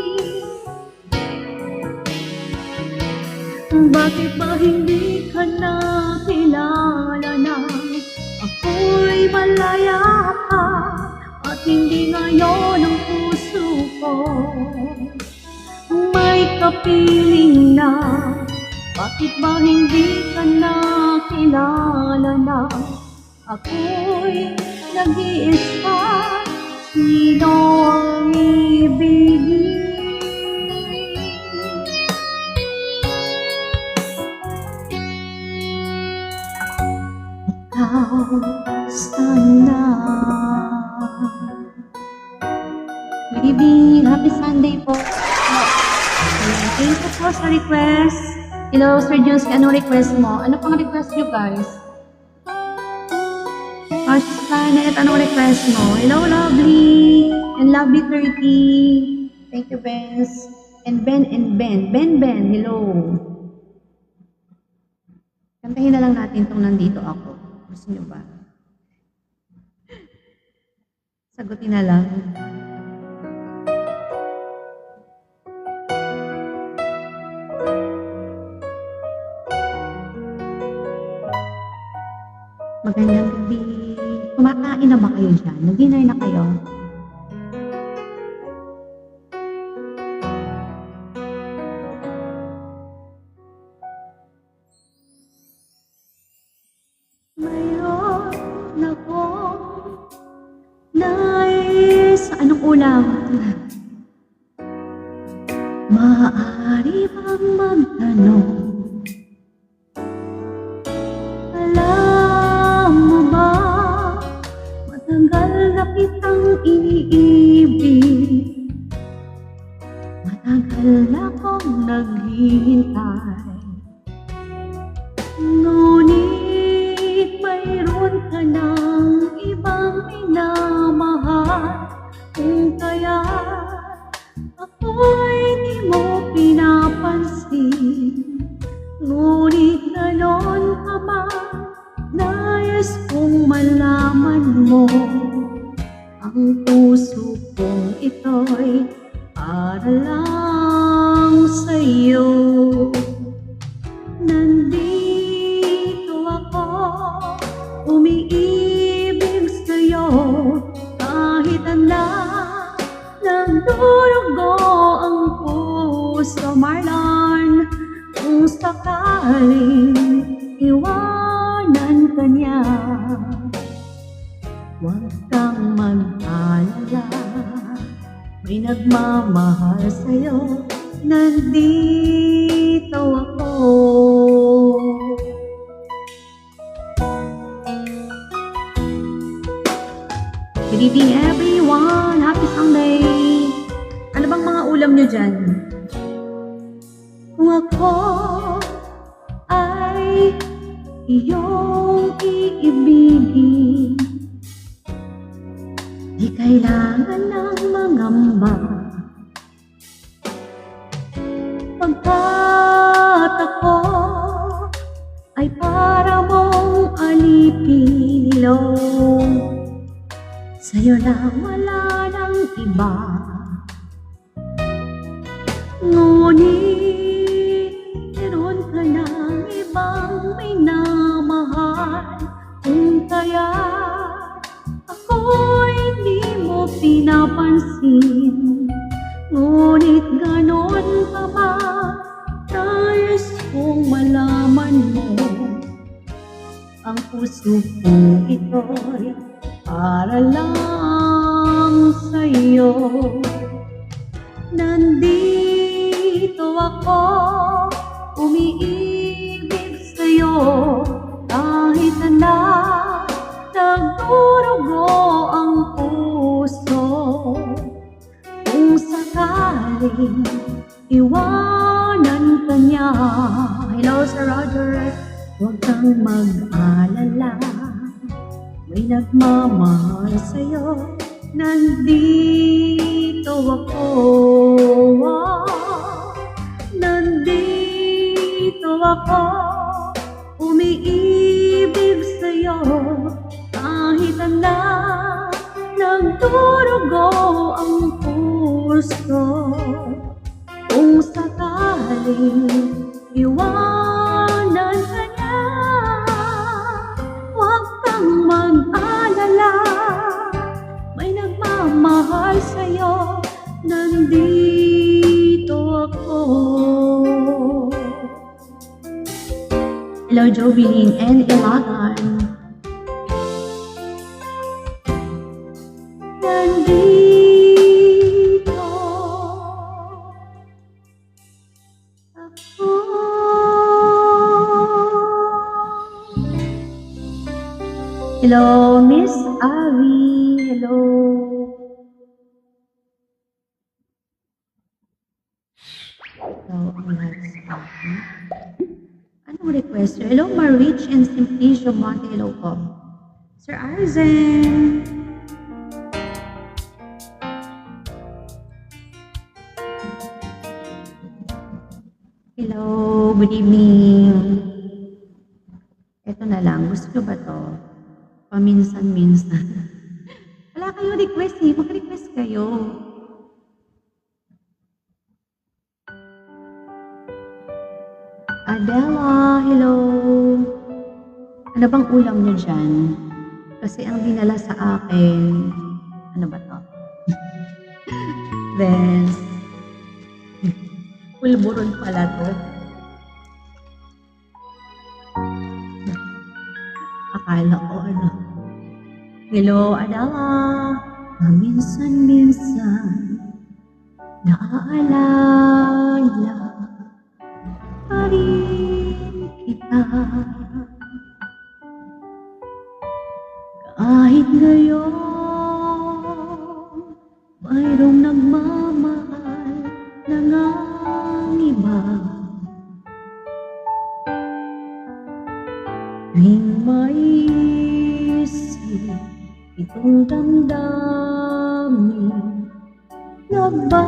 Bakit ba hindi ka nakilala na? Ako'y malaya pa, at hindi ngayon ang puso ko may kapiling na. Bakit ba hindi ka nakilala na? Ako'y nag-iisa, sino ang ibigin? Ikaw sana. Good evening, happy Sunday po. Thank you po sa request. Hello, Sir Juicy, anong request mo? Ano pang request nyo, guys? Precious Planet, anong request mo? Hello, Lovely, and Lovely 30. Thank you, Benz. And Ben, hello. Kantahin na lang natin itong Nandito Ako. Gusto nyo ba? Sagutin na lang. Magandang gabi. Kumakain na ba kayo dyan? Nag-dinner na kayo? Mayroon ako nais. Anong ulam? Maaari bang magtanong? Matagal na kitang iniibig, matagal na akong naghihintay. Ngunit mayroon ka ng ibang minamahal, kung kaya ako'y di mo pinapansin. Ngunit ganon ka ba? Nais kong malaman mo, ang puso kong ito'y para lang sa'yo. Nandito ako, umiibig sa'yo, kahit anda nagdurugo ang puso. Marlon, kung sakaling iwanan ka niya, huwag kang mag-alala, may nagmamahal sa'yo, nandito ako. Good evening everyone, happy Sunday. Ano bang mga ulam nyo dyan? Kung ako ay iyong iibigin, di kailangan ng mangamba, pagkat ako ay para mong alipin. Ilong sa'yo lang, wala nang iba. Ngunit meron ka ng ibang minamahal, kung kaya ako'y di mo pinapansin. Ngunit ganon ka ba? Nais kong malaman mo, ang puso kong ito'y para lang sa'yo. Nandito ako, umiibig sa'yo, kahit na nagdurugo ang puso. Kung sakaling iwanan ka niya, hello Sir Roger, huwag kang mag-alala, may nagmamahal sa'yo, nandito ako. ako umiibig sa'yo kahit na nagdurugo ang puso. Kung sakaling iwanan ka niya, huwag kang mag-alala, may nagmamahal sa'yo, nandito ako. Hello, Jovelyn and Ilagan. Nandito ako. Hello, Miss Avi. Hello. So, ang live speaking. Anong request? Hello, Marich and Simplicio Monte. Hello po. Sir Arzen. Hello, good evening. Ito na lang. Gusto nyo ba to? Paminsan-minsan. Wala kayong request eh. Mag-request kayo. Adela, hello. Ano bang ulam nyo dyan? Kasi ang dinala sa akin, ano ba to? Then, pulburon pala to. Akala ko ano. Hello, Adela. Minsan-minsan, naaalala pa rin kita. Kahit ngayon, mayroong nagmamahal na ngang iba. Tuwing maisip itong damdamin, nagbabalik.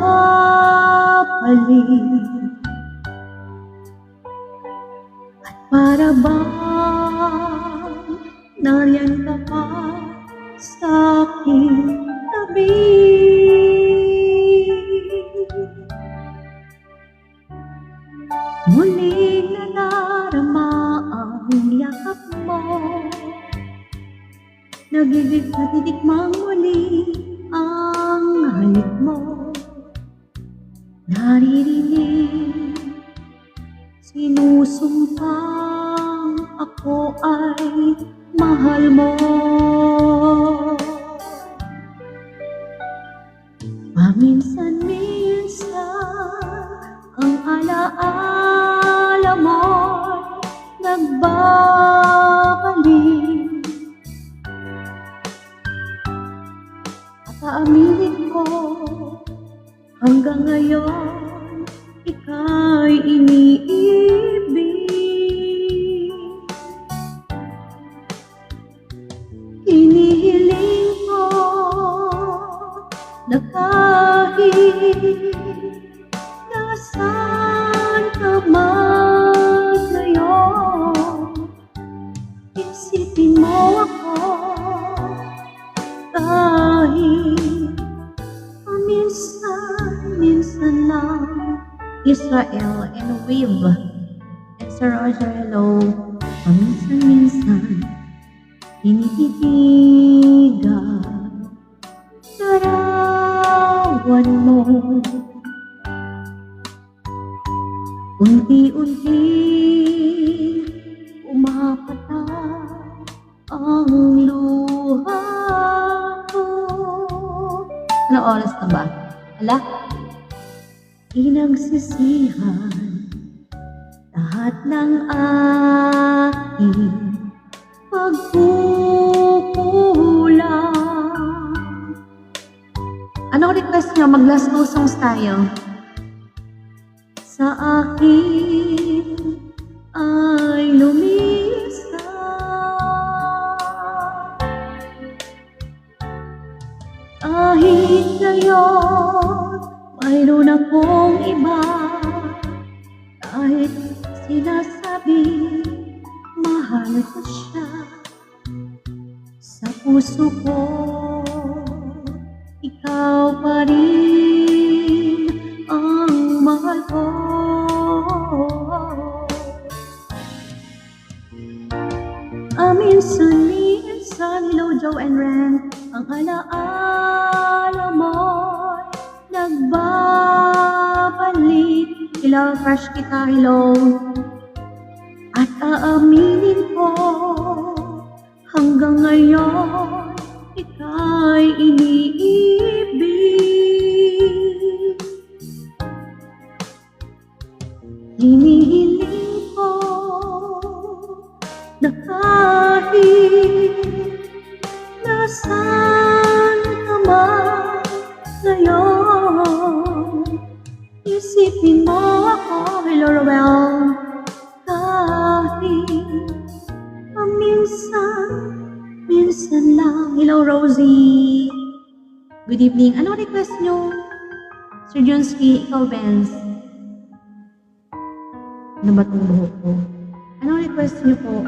At para bang nariyan ka pa sa aking tabi. Muling nadarama ang yakap mo, natitikmang muli ang halik mo. Naririnig, sinusumpang ako ay mahal mo. Paminsan-minsan, ang alaala mo'y nagbabalik. At aaminin ko, hanggang ngayon, ika'y iniibig. Hinihiling ko na kahit nasaan ka man ngayon, isipin mo ako kahit paminsan-minsan lang. Israel and Wave and Sir Roger, hello. Paminsan-minsan, tinititigan larawan mo. Unti-unti umapatay ang luha ko. Ano oras na ba? Hala? Pinagsisihan lahat ng aking pagkukulang. Anong request nyo? Mag-last go songs tayo. Sa akin ay lumisa, kahit ngayon mayroon akong iba, kahit sinasabi gabi, mahal ko siya. Sa puso ko, ikaw pa rin ang mahal ko. Minsan, hello Joe and Ren, ang alaala mo'y nagbabalik. Hello, crush kita, hello. At aaminin ko, hanggang ngayon, ika'y iniibig. Hinihiling ko na kahit nasaan ka man ngayon, isipin mo ako, hello Roel. Kahit minsan lang. Hello Rosie. Good evening. Ano request nyo? Sir Jonsky, ikaw Benz. Ano ba itong buhok ko? Ano request nyo po?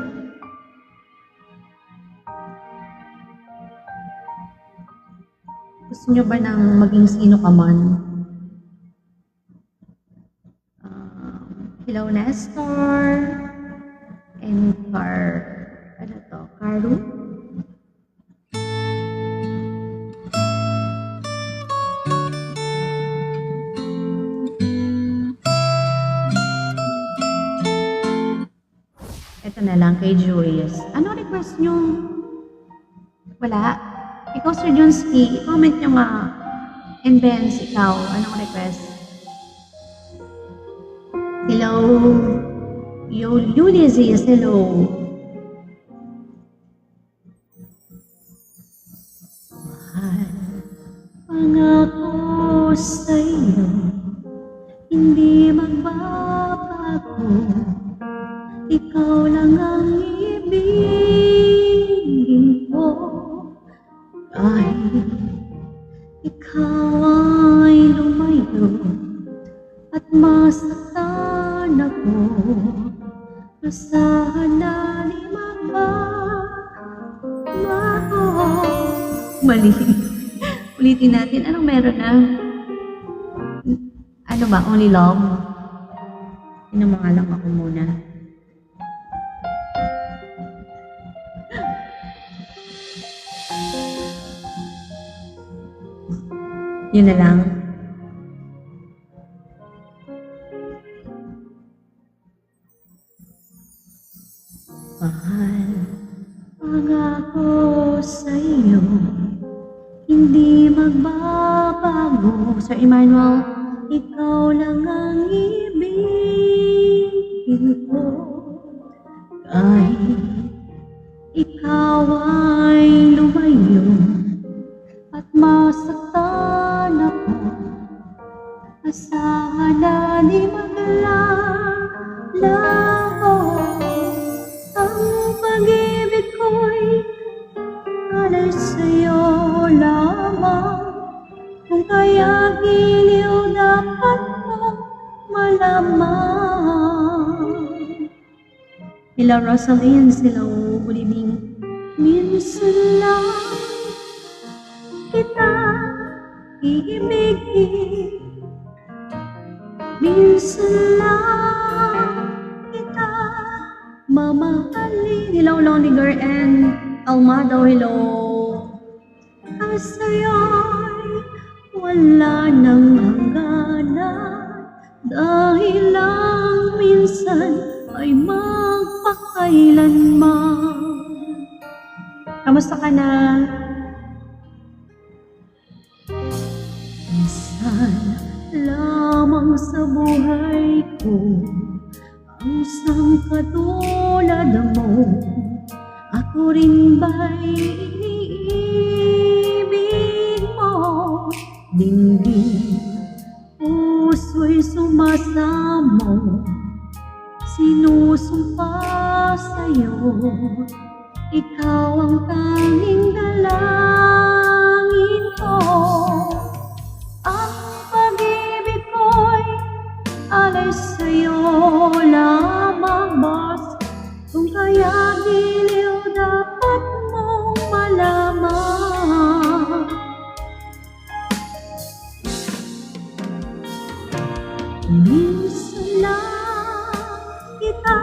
Gusto nyo ba nang maging sino ka man? Hello Nestor and ano to? Karu? Ito na lang kay Julius. Ano request nyo? Wala? Ikaw Sir Jonsky, i-comment nyo nga. And Benz, ikaw, anong request? Hello, Ulysses, hello. Mahal, pangako sa'yo, hindi magbabago. Ikaw lang ang ibigin ko. Kahit ikaw ay lumayo at masaktan ako, asahan na di magbabago. Mali. Ulitin natin. Anong meron na? Ano ba? Only love? Inumanga lang ako muna. Yun na lang. Mahal, pangako sa'yo, hindi magbabago. Sir Emmanuel, ikaw lang ang ibigin ko. Kahit ikaw ay lumayo at masaktan ako, asahan na di maglago. Ang pag-ibig ko'y alay sa'yo lamang. Kung kaya giliw dapat mong malaman. Hello Rosaline, hello, good evening. Minsan lang kita iibigin, minsan lang kita mamahalin. Hello Lonely Girl and Almado, hello. Sa'yo'y wala nang hangganan, dahil lang minsan ay magpakailanman. Kamusta ka na? Minsan lamang sa buhay ko ang isang katulad mo. Ako rin ba'y iniibig mo? Dinggin, puso'y sumasamo, sinusumpa sa'yo, ikaw ang tanging dalangin ko. Ang pag-ibig ko'y alay sa'yo lamang ba? kaya giliw dapat mong malaman. Minsan lang kita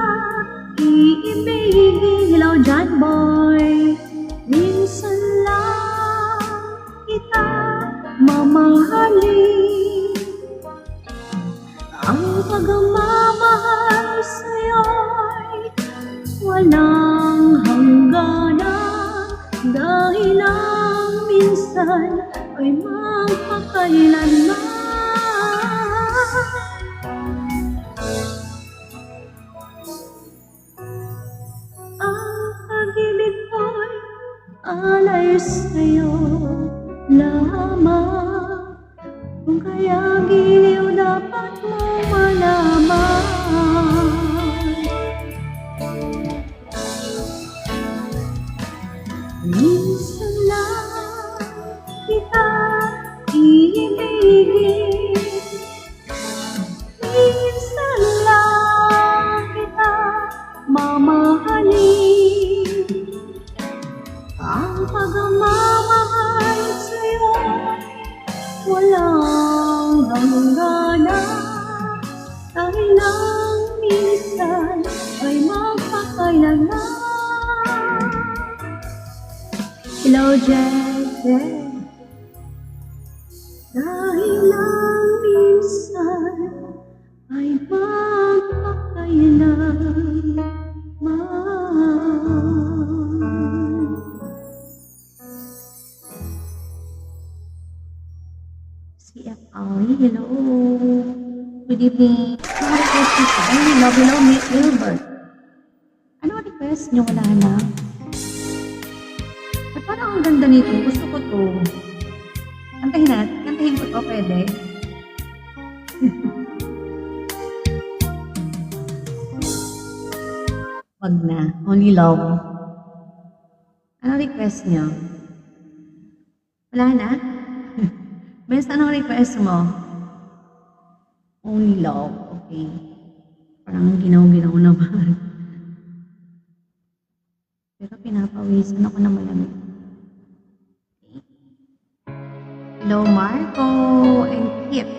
iibigin, hello John Boy. Minsan lang kita mamahalin. Ang pagmamahal sa'yo'y walang hangganan, dahil ang minsan ay magpakailanman. Ang pag-ibig ko'y alay sa'yo lamang, kung kaya giliw dapat mo malaman. Minsan lang kita iibigin, minsan lang kita mamahalin. Ang pagmamahal sa'yo walang hangganan, dahil lang minsan ay magpakailanman. Hello, Jesse. Dahil lang minsan ay magpakailanman. CFI, hello. Good evening. Ano request niyo po? Ay, hello, Miss Gilbert. Ano request niyo? Wala na. At parang ang ganda nito. Gusto ko to. Kantahin ko to, pwede? Wag na. Only love. Ano request niyo? Wala na? Bes, anong request mo? Only love. Okay. Parang ginaw-ginaw naman. Pero pinapawisan ako na malamig. Okay. Hello, Marco and Kip.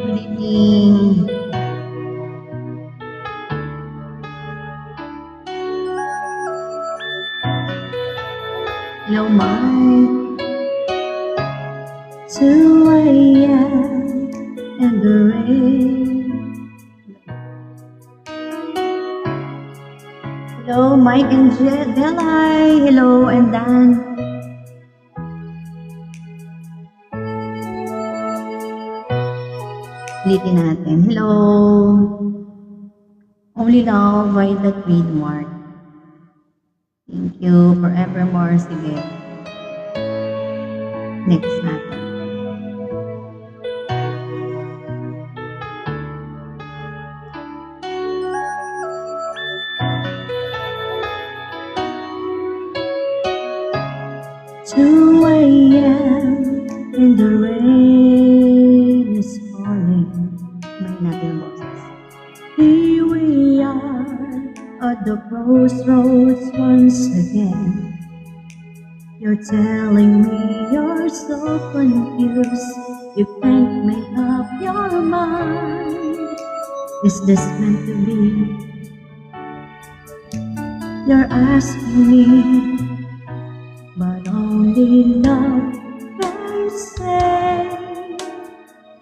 Good evening. Hello, Mike. 2 a.m. and the rain. Hello, Mike and Delay. Hello, and Dan. Ulitin natin. Hello. Only love by the trademark. Thank you. Forevermore. Sige. Next natin. And the rain is falling. May natin ang boses. Here we are at the crossroads once again. You're telling me you're so confused, you can't make up your mind. Is this meant to be? You're asking me, but only love can say.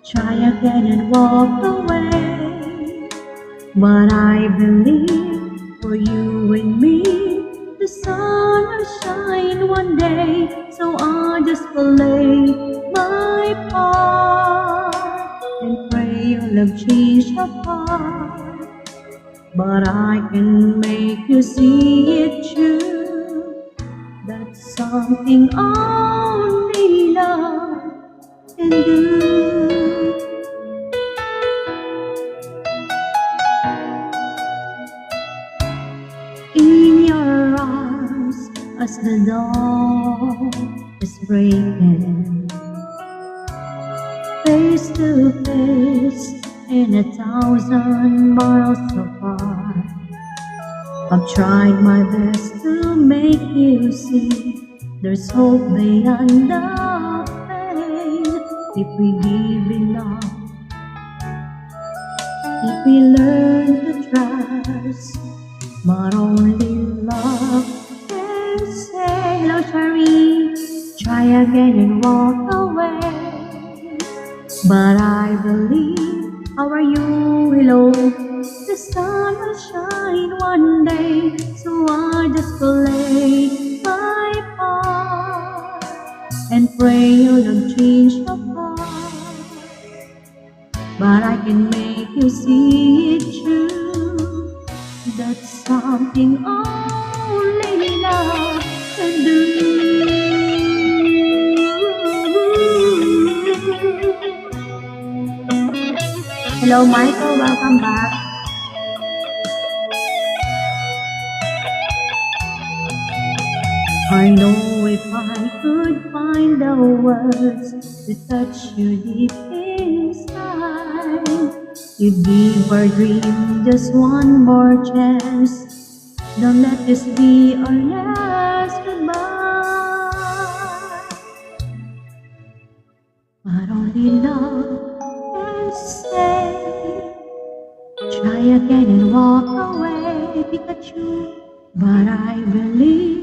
Try again and walk away. But I believe for you and me, the sun will shine one day. So I just play my part and pray your love change your heart. But I can make you see it true. That's something only love can do. In your arms as the dawn is breaking, face to face in 1,000 miles apart. I've tried my best to make you see there's hope beyond the pain if we give enough, if we learn to trust, but only love can say. Hello, Shari. Try again and walk away. But I believe, how are you? Hello. The sun will shine one day, so I just play my part and pray you'll not change your heart. But I can make you see it true. That's something only love can do. Hello, Michael. Welcome back. I know if I could find the words to touch you deep inside, you'd give our dream just one more chance. Don't let this be our last goodbye. But only love can say, try again and walk away, Pikachu. But I believe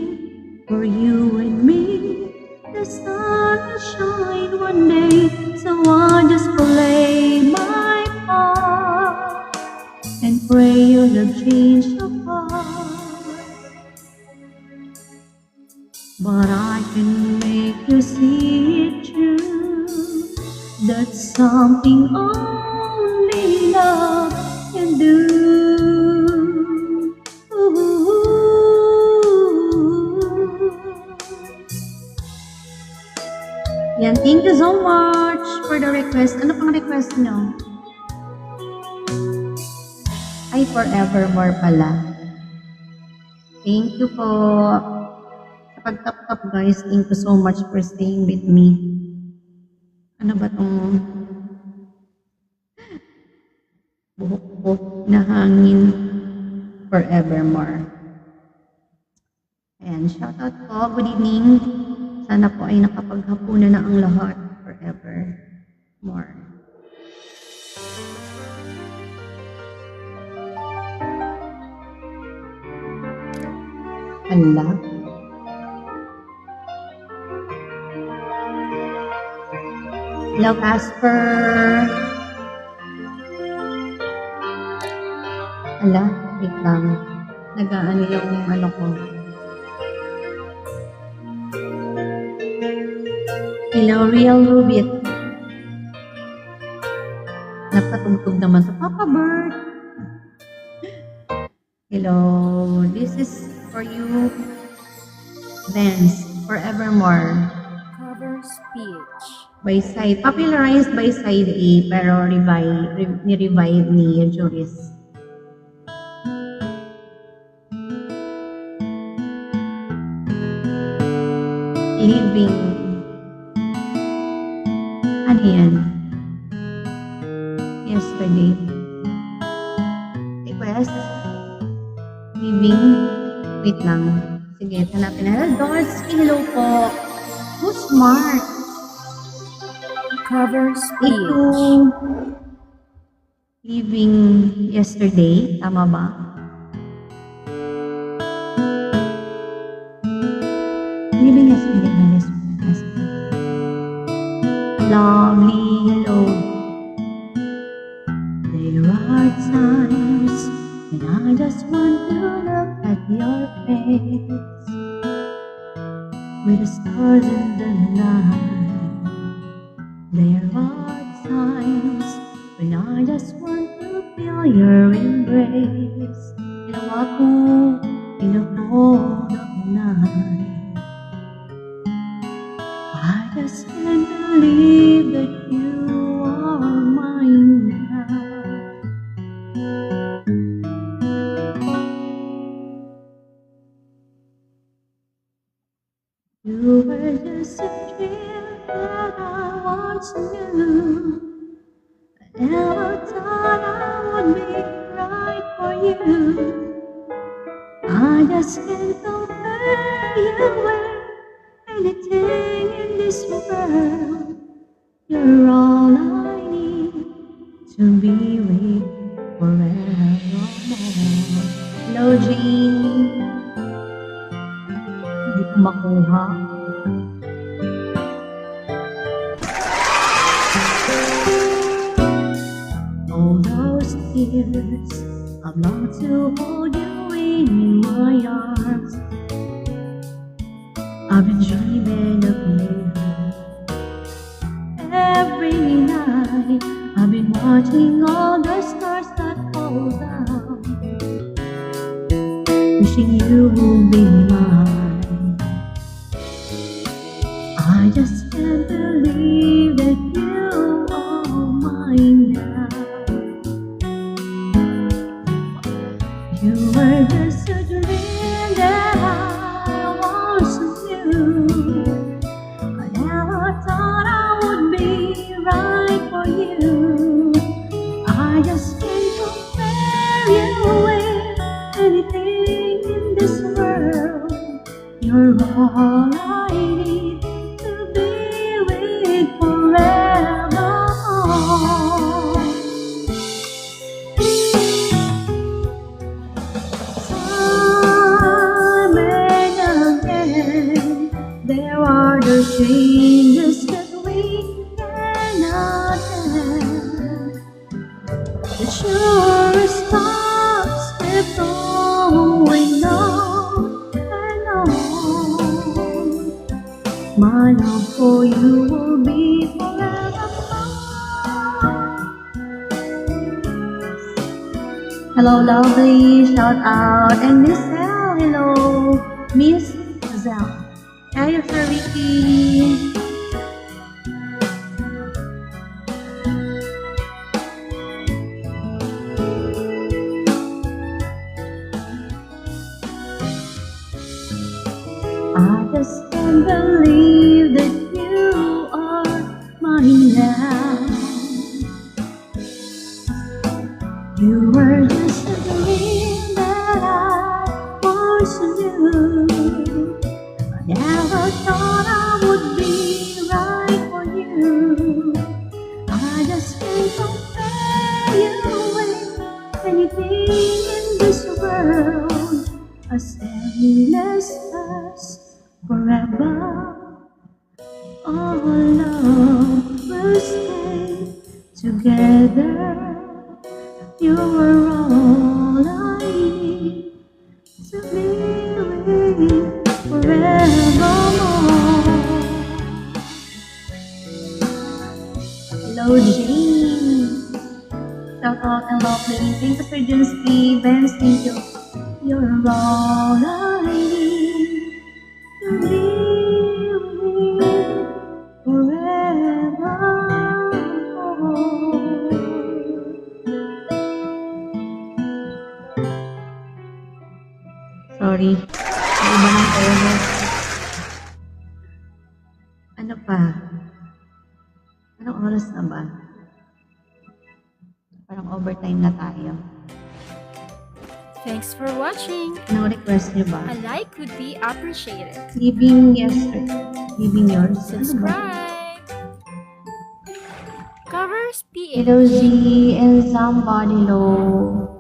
for you and me, the sun will shine one day. So I just play my part and pray you'll have changed your heart. But I can make you see it true. That's something only love can do. Yan, thank you so much for the request. Ano pang request nyo? Ay, forevermore pala. Thank you po. Sa pag-tap-tap guys, thank you so much for staying with me. Ano ba tong buhok na hangin? Forevermore. Ayan, shoutout po. Good evening. Sana po ay nakapaghapunan na ang lahat. Forevermore. Ala. Hello, Casper. Ala, wait lang. Nag-aano yung ano ko. Hello, Real Rubit. Napatugtog naman sa Papa Bird. Hello, this is for you. Dance, Forevermore. Cover speech. By side, popularized by side A, pero ni-revive ni Juris. Living. Ano yan? Yesterday. Request. Living. Wait lang. Sige, hanapin na. Dorsky, hello po. Who's smart? Cover Thank speech. you. Living yesterday. Tama ba? Living yesterday. Lovely, hello. There are times when I just want to look at your face with the stars in the night. There are times when I just want to feel your embrace in a vacuum, in the cold of night. I just can't believe that you are mine now. You were just a dream that I once knew. I never thought I would be right for you. just can't compare you with anything in this world. You're all I need to be with forevermore. Hello, Jane. Hindi ko makuha. All those years I've longed to hold you in my arms. I've been dreaming of you every night. I've been watching all the stars that fall down, wishing you would be mine. I just can't believe that you are mine now. You were just a dream that I once knew. I never thought I would be right for you. I just can't compare you with anything in this world. You're all I need to be with forevermore. Time and again, there are the changes that we cannot end. The surest stops keep going on and on. My love for you will be forever. Hello, lovely, shout out. And Miss L, hello, Miss Zell. Hey, Sir Ricky. I just can't believe that you are mine now. You were just a dream that I once knew. I never thought I would be right for you. I just can't compare you with anything in this world. As endless as forever. All love will stay together. You are all I need to be with forevermore. Hello, Jane. Shout out and lovely. Thank you, Sir Junsky. Vince, thank you. You're all I need to be with forever. Sorry, may iba ng oras. Ano pa? Anong oras na ba? Parang overtime na tayo. Thanks for watching. Anong request niyo ba? A like would be appreciated. Leaving yesterday. Leaving yours. Ano ba? Subscribe. Covers PH. Hello, Z and somebody low.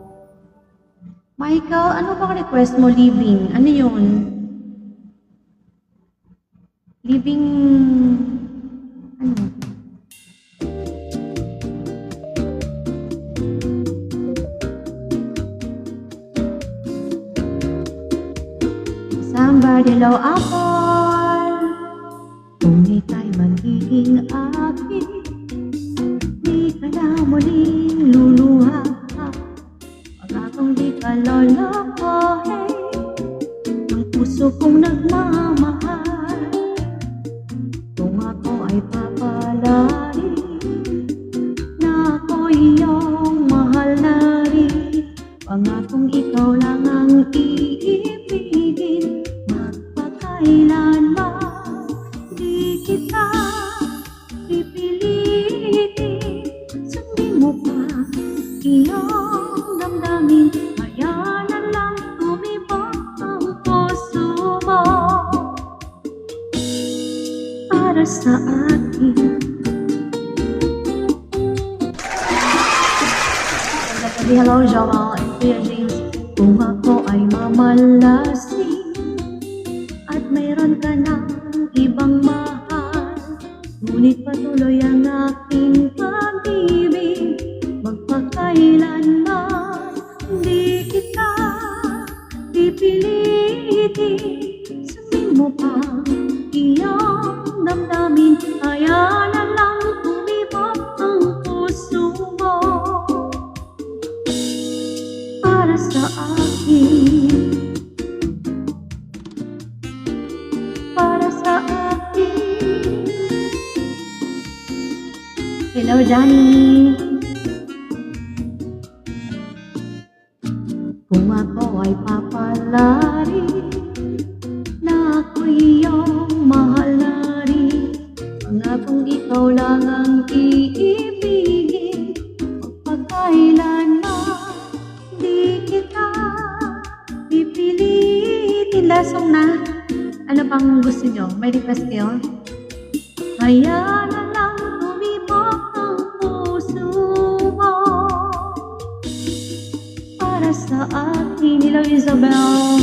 Michael, ano bang request mo? Leaving. Ano yun? Leaving... Ano? Somebody low apple. Kung ika'y magiging akin, di ka na muling luluha. Pag akong di ka lolokohin, ang puso kong nagmamahal. Kung ako ay papalari, na ako iyong mahal na rin. Pangakong ikaw lang ang iibigin, magpakailanman di kita pipilitin. Sundin mo pa iyong damdamin, kaya na lang tumibok ang Sabi hello, Joel and Kuya James. Kung ako ay mamalasing at mayroon ka ng ibang mahal, ngunit patuloy ang aking pag-ibig, magpakailanman di kita pipilitin. Sabihin mo pa iyong damdamin, kaya na lang tumibok ang puso mo para sa akin, para sa akin. Hello, Johnny. Kung ako ay papalari na ako'y iyong mahal na rin, pangakong ikaw lang ang iibigin, magpakailanman di kita pipilitin. Last song na. Ano pang gusto nyo? May request kayo? Kaya na lang tumibok ang puso mo para sa akin. Hello, Isabel.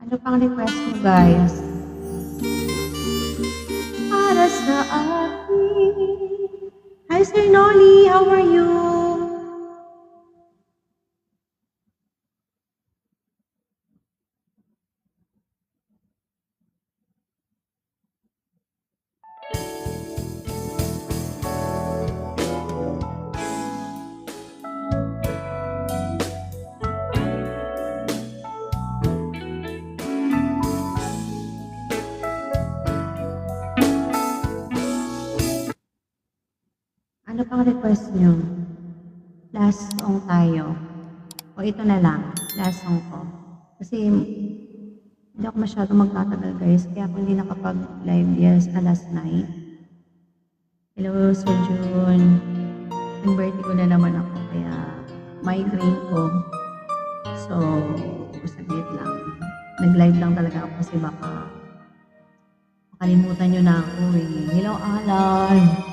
Ano pang request mo, guys? Para sa akin. Hi, Sir Noli. How are you? Ano pang request nyo? Last song tayo. O ito na lang. Last song ko. Kasi hindi ako masyadong magtatagal, guys. Kaya ako hindi nakapag-live last night. Hello, Sir June. Yung birthday ko na naman ako. Kaya migraine ko. So, saglit lang. Nag-live lang talaga ako kasi baka makalimutan nyo na ako eh. Hello, Alan.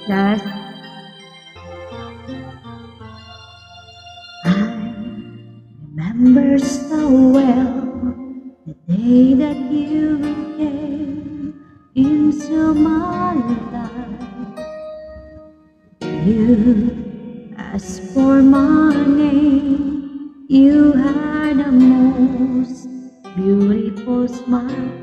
Last. I remember so well the day that you came into my life. You asked for my name. You had the most beautiful smile.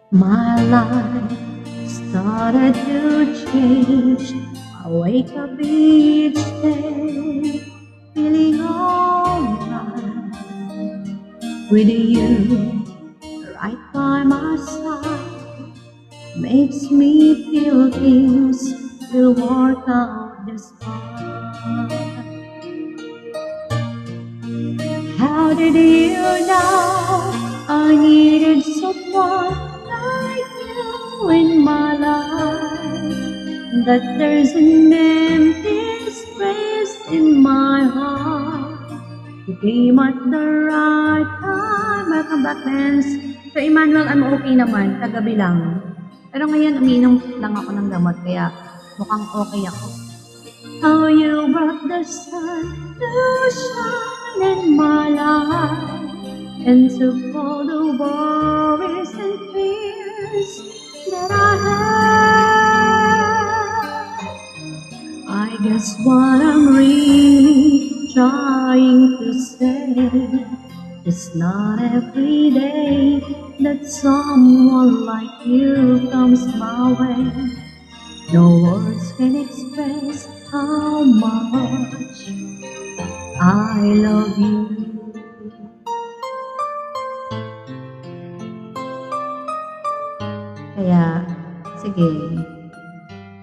My life started to change. I wake up each day feeling alright with you right by my side. Makes me feel things will work out just fine. How did you know I needed someone like you in my life? That there's an empty space in my heart. You came at the right time. Welcome back, friends. So, Emmanuel, I'm okay naman. Kagabi lang. Pero ngayon, uminom lang ako ng gamot. Kaya mukhang okay ako. How you brought the sun to shine in my life, and took all the worries and fears that I had. I guess what I'm really trying to say is not every day that someone like you comes my way. No words can express how much I love you. Kaya, sige.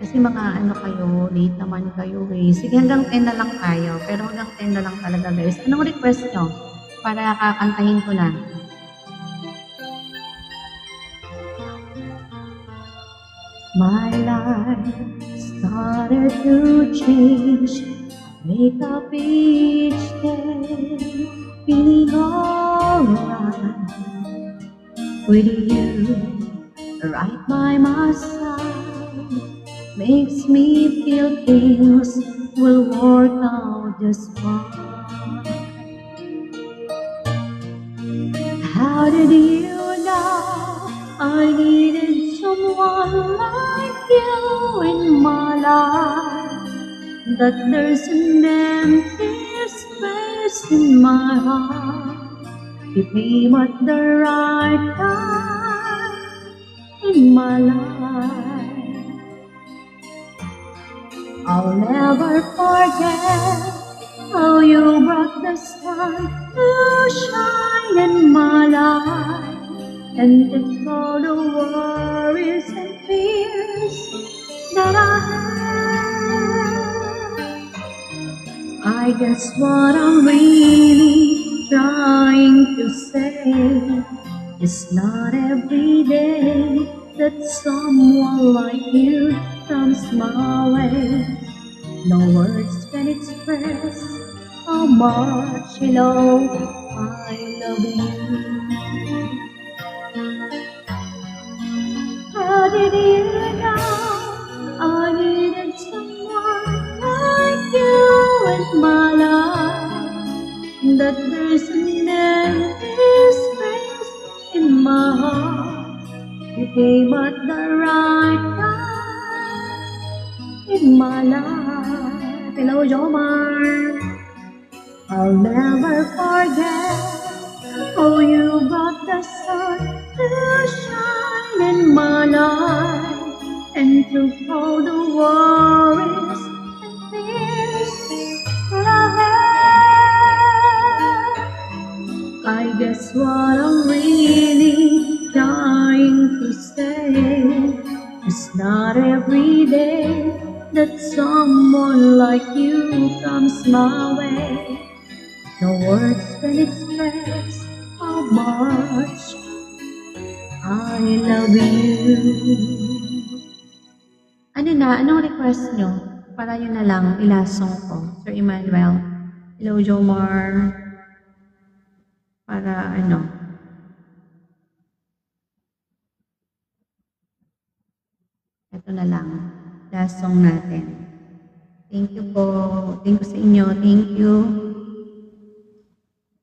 Kasi mga ano kayo, late naman kayo eh. Sige, hanggang 10 na lang tayo. Pero hanggang 10 na lang talaga guys. Anong request nyo? Para kakantahin ko na. My life started to change. Wake up each day, feeling alright. With you right by my side, makes me feel things will work out just fine. How did you know I needed someone like you in my life? That there's an empty space in my heart. You came at the right time in my life. I'll never forget how you brought the sun to shine in my life and take all the worries and fears that I have. I guess what I'm really trying to say is not every day that someone like you comes my way. No words can express how much I love you. How did you know I needed someone like you in my life? That there's an empty space in my heart. You came at the right time in my life. Hello, Jomar. I'll never forget how you brought the sun to shine in my life and took all the worries and fears that I had. I guess what I'm really trying to say is not every day that someone like you comes my way. No words can express how much I love you. Ano na? Anong request nyo? Para yun na lang, ilasong ko. Sir Emmanuel. Hello, Jomar. Para ano? Ito na lang. Last song natin. Thank you po. Thank you sa inyo. Thank you.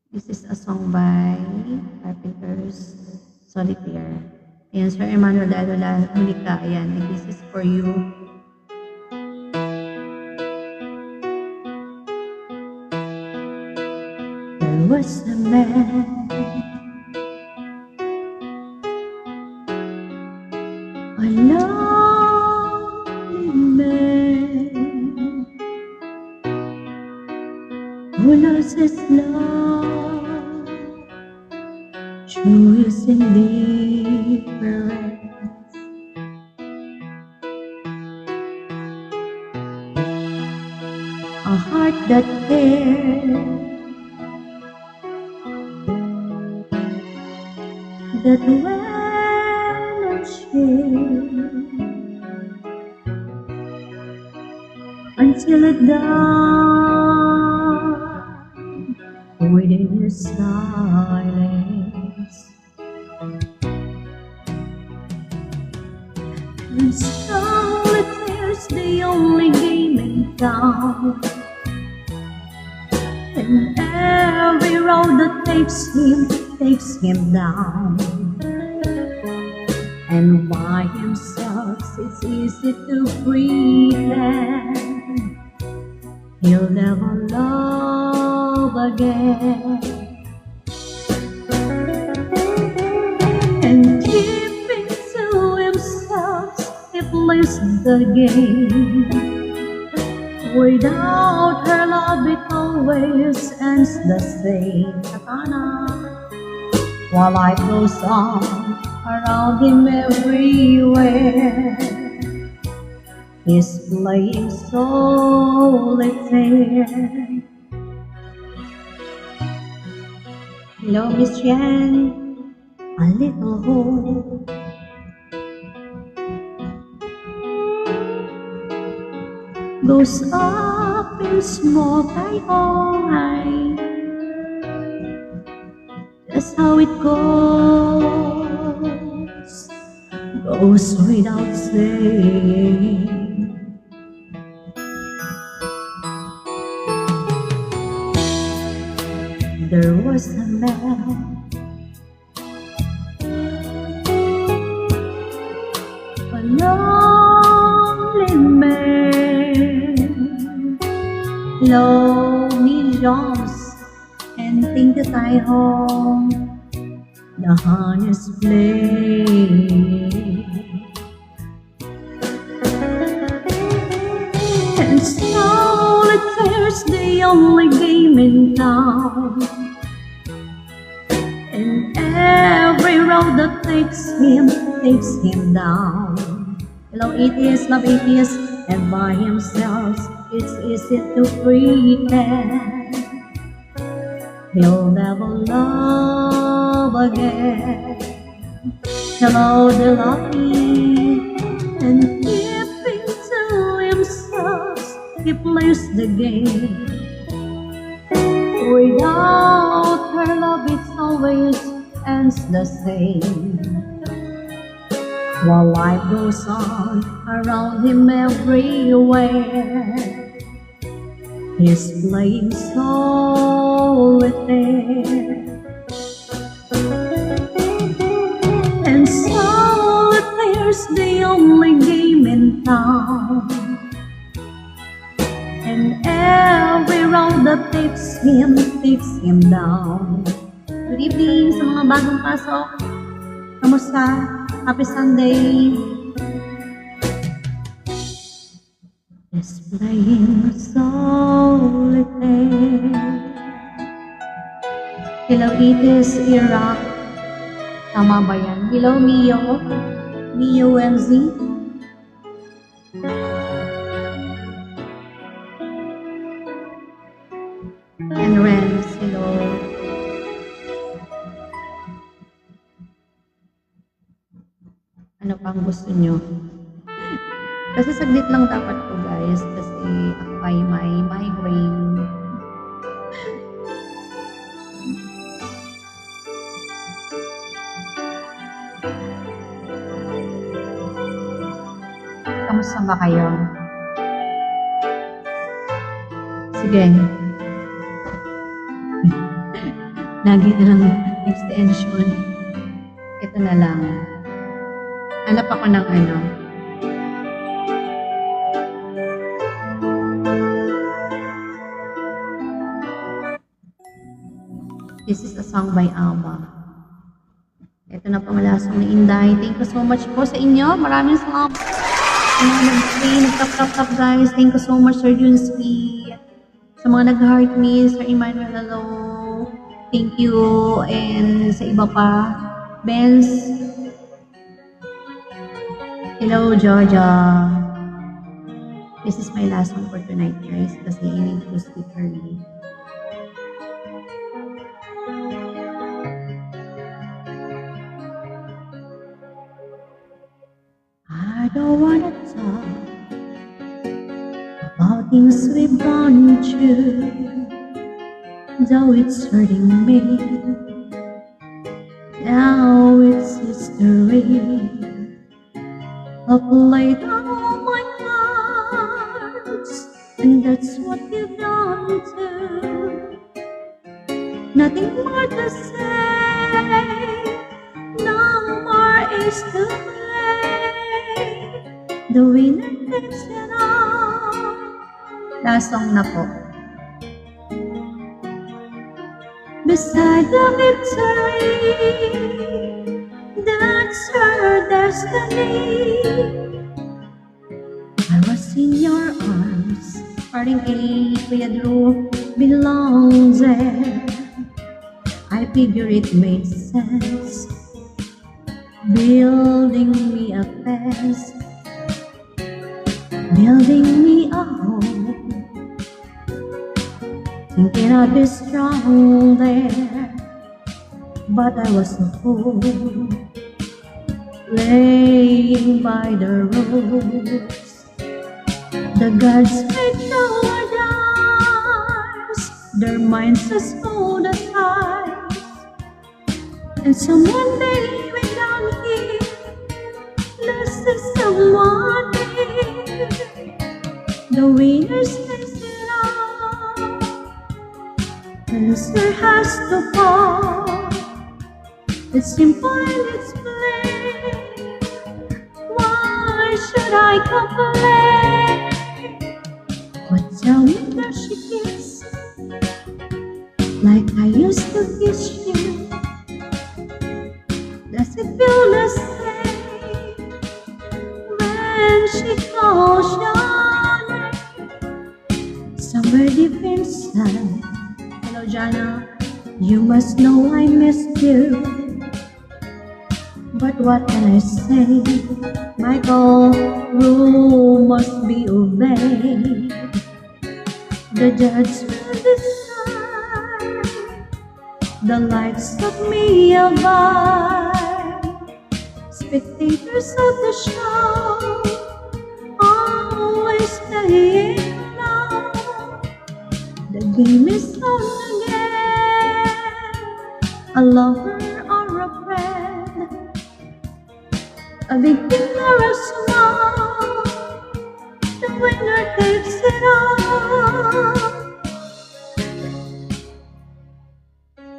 This is a song by Carpenters Solitaire. Ayan, Sir Emmanuel, dahil wala huli ka. Ayan, and this is for you. There was a man, a lonely man, who lost his love through his indifference. A heart that cared, that went astray until it died within his silence. And solitaire's the only game in town, and every road that takes him down. And by himself it's easy to pretend he'll never love again. And keeping to himself he plays the game. Without her love it always ends the same. Katana. While life goes on around him everywhere, there. He's playing solitaire. Hello, Miss Jen. A little hope. Goes up in smoke, I high. That's how it goes. Goes without saying. There was a man, a lonely man, lonely jumps and think that I home the harness play. And solitaire's the only game in town. And every road that takes him down. Hello atheist, love atheist, and by himself it's easy to pretend he'll never love again. Hello the lucky, and keeping to himself he plays the game. Without her love it always ends the same. While life goes on around him everywhere, he's playing solitaire. And solitaire's the only game in town. And every round that takes him down. Good evening sa mga bagong pasok. Kamusta? Happy Sunday. Just playing solitaire. Hello, it is Iraq. Tama ba yan? Hello, Mio. Mio MZ. And Renz, hello. Ano pang gusto nyo? Kasi saglit lang dapat po guys, kasi ako ay may migraine. Kamusta ba kayo? Sige. Lagi na lang extension. Ito na lang. Hanap ako ng ano. This is a song by ABBA. Ito na pangalasong ni Inday. Thank you so much po sa inyo. Maraming salamat. Sa mga nag-play, nag-tap guys. Thank you so much, Sir Junsky. Sa mga nag-heart me, Sir Emmanuel, hello. Thank you. And sa iba pa, Benz. Hello, Georgia. This is my last one for tonight, guys. Kasi I need to sleep early. I don't wanna talk about things we've gone through, though it's hurting me. Now it's history. I've laid all my cards, and that's what you've done too. Nothing more to say, no more is to play. The winner takes it all. Last song na po. Beside the victory, that's her destiny. I was in your arms, parting A, Kuya Drew, belongs there. I figure it made sense. building me a fence, building me a home, thinking I'd be strong there, but I was a fool, laying by the roads. The gods made paradise, their minds as cold as ice, and someone made me down here, less than someone here. The winners face it all, the loser has to fall. It's simple and it's plain. Why should I complain? But tell me, does she kiss like I used to kiss you? Does it feel the same when she calls your name? Somewhere deep inside, hello Jana, you must know I missed you. But what can I say? Michael, rule must be obeyed. The judge will decide. The lights of me abide. Spectators of the show, always playing low. The game is on again. A lover or a friend, a victim or a small, the winner takes it all.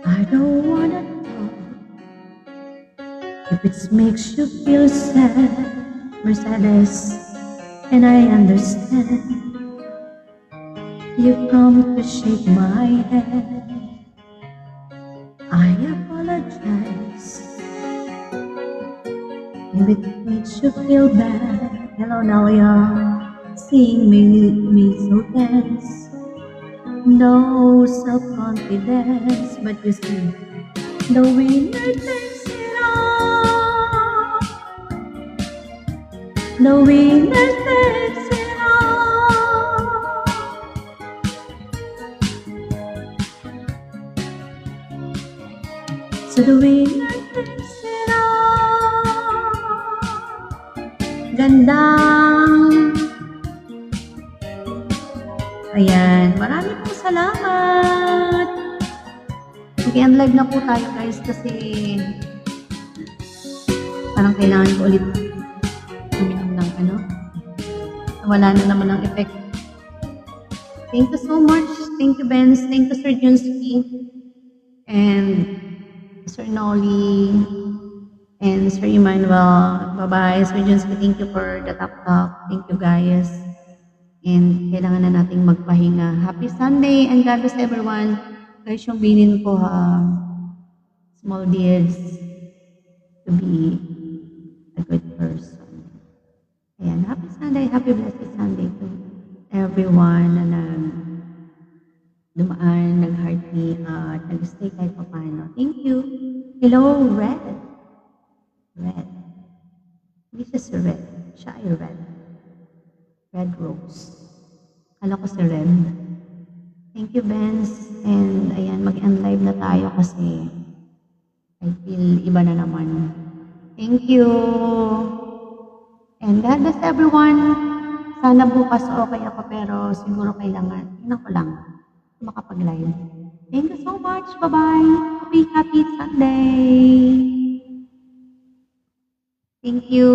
I don't wanna talk if it makes you feel sad, Mercedes, and I understand. You come to shake my hand, I apologize. If it makes you feel bad, hello Nalia, seeing me so tense. No self-confidence, but you see, the winner takes it all. The winner takes it all. So the winner takes it all. Gandang. Ayan, marami pong salamat. Mag-end-live na po tayo guys kasi parang kailangan ko ulit uminom ng ano. Wala na naman ang effect. Thank you so much. Thank you, Benz. Thank you, Sir Junsky. And Sir Noli. And Sir Emmanuel. Bye-bye. Sir Junsky, thank you for the top. Thank you, guys. And kailangan na nating magpahinga. Happy Sunday and God bless everyone. Guys, yung bilin ko small deeds to be a good person. Ayan, happy Sunday, happy blessed Sunday to everyone na dumaan, nag-heartbeat at nag-stay kahit pa paano. Thank you. Hello, Red. Red. This is Red. Siya ay Red. Red Rose. Kala ko si Red. Thank you, Benz. And ayan, mag-end live na tayo kasi I feel iba na naman. Thank you. And God bless everyone. Sana bukas okay ako pero siguro kailangan. Tingnan ko lang makapag-live. Thank you so much. Bye-bye. Happy Sunday. Thank you.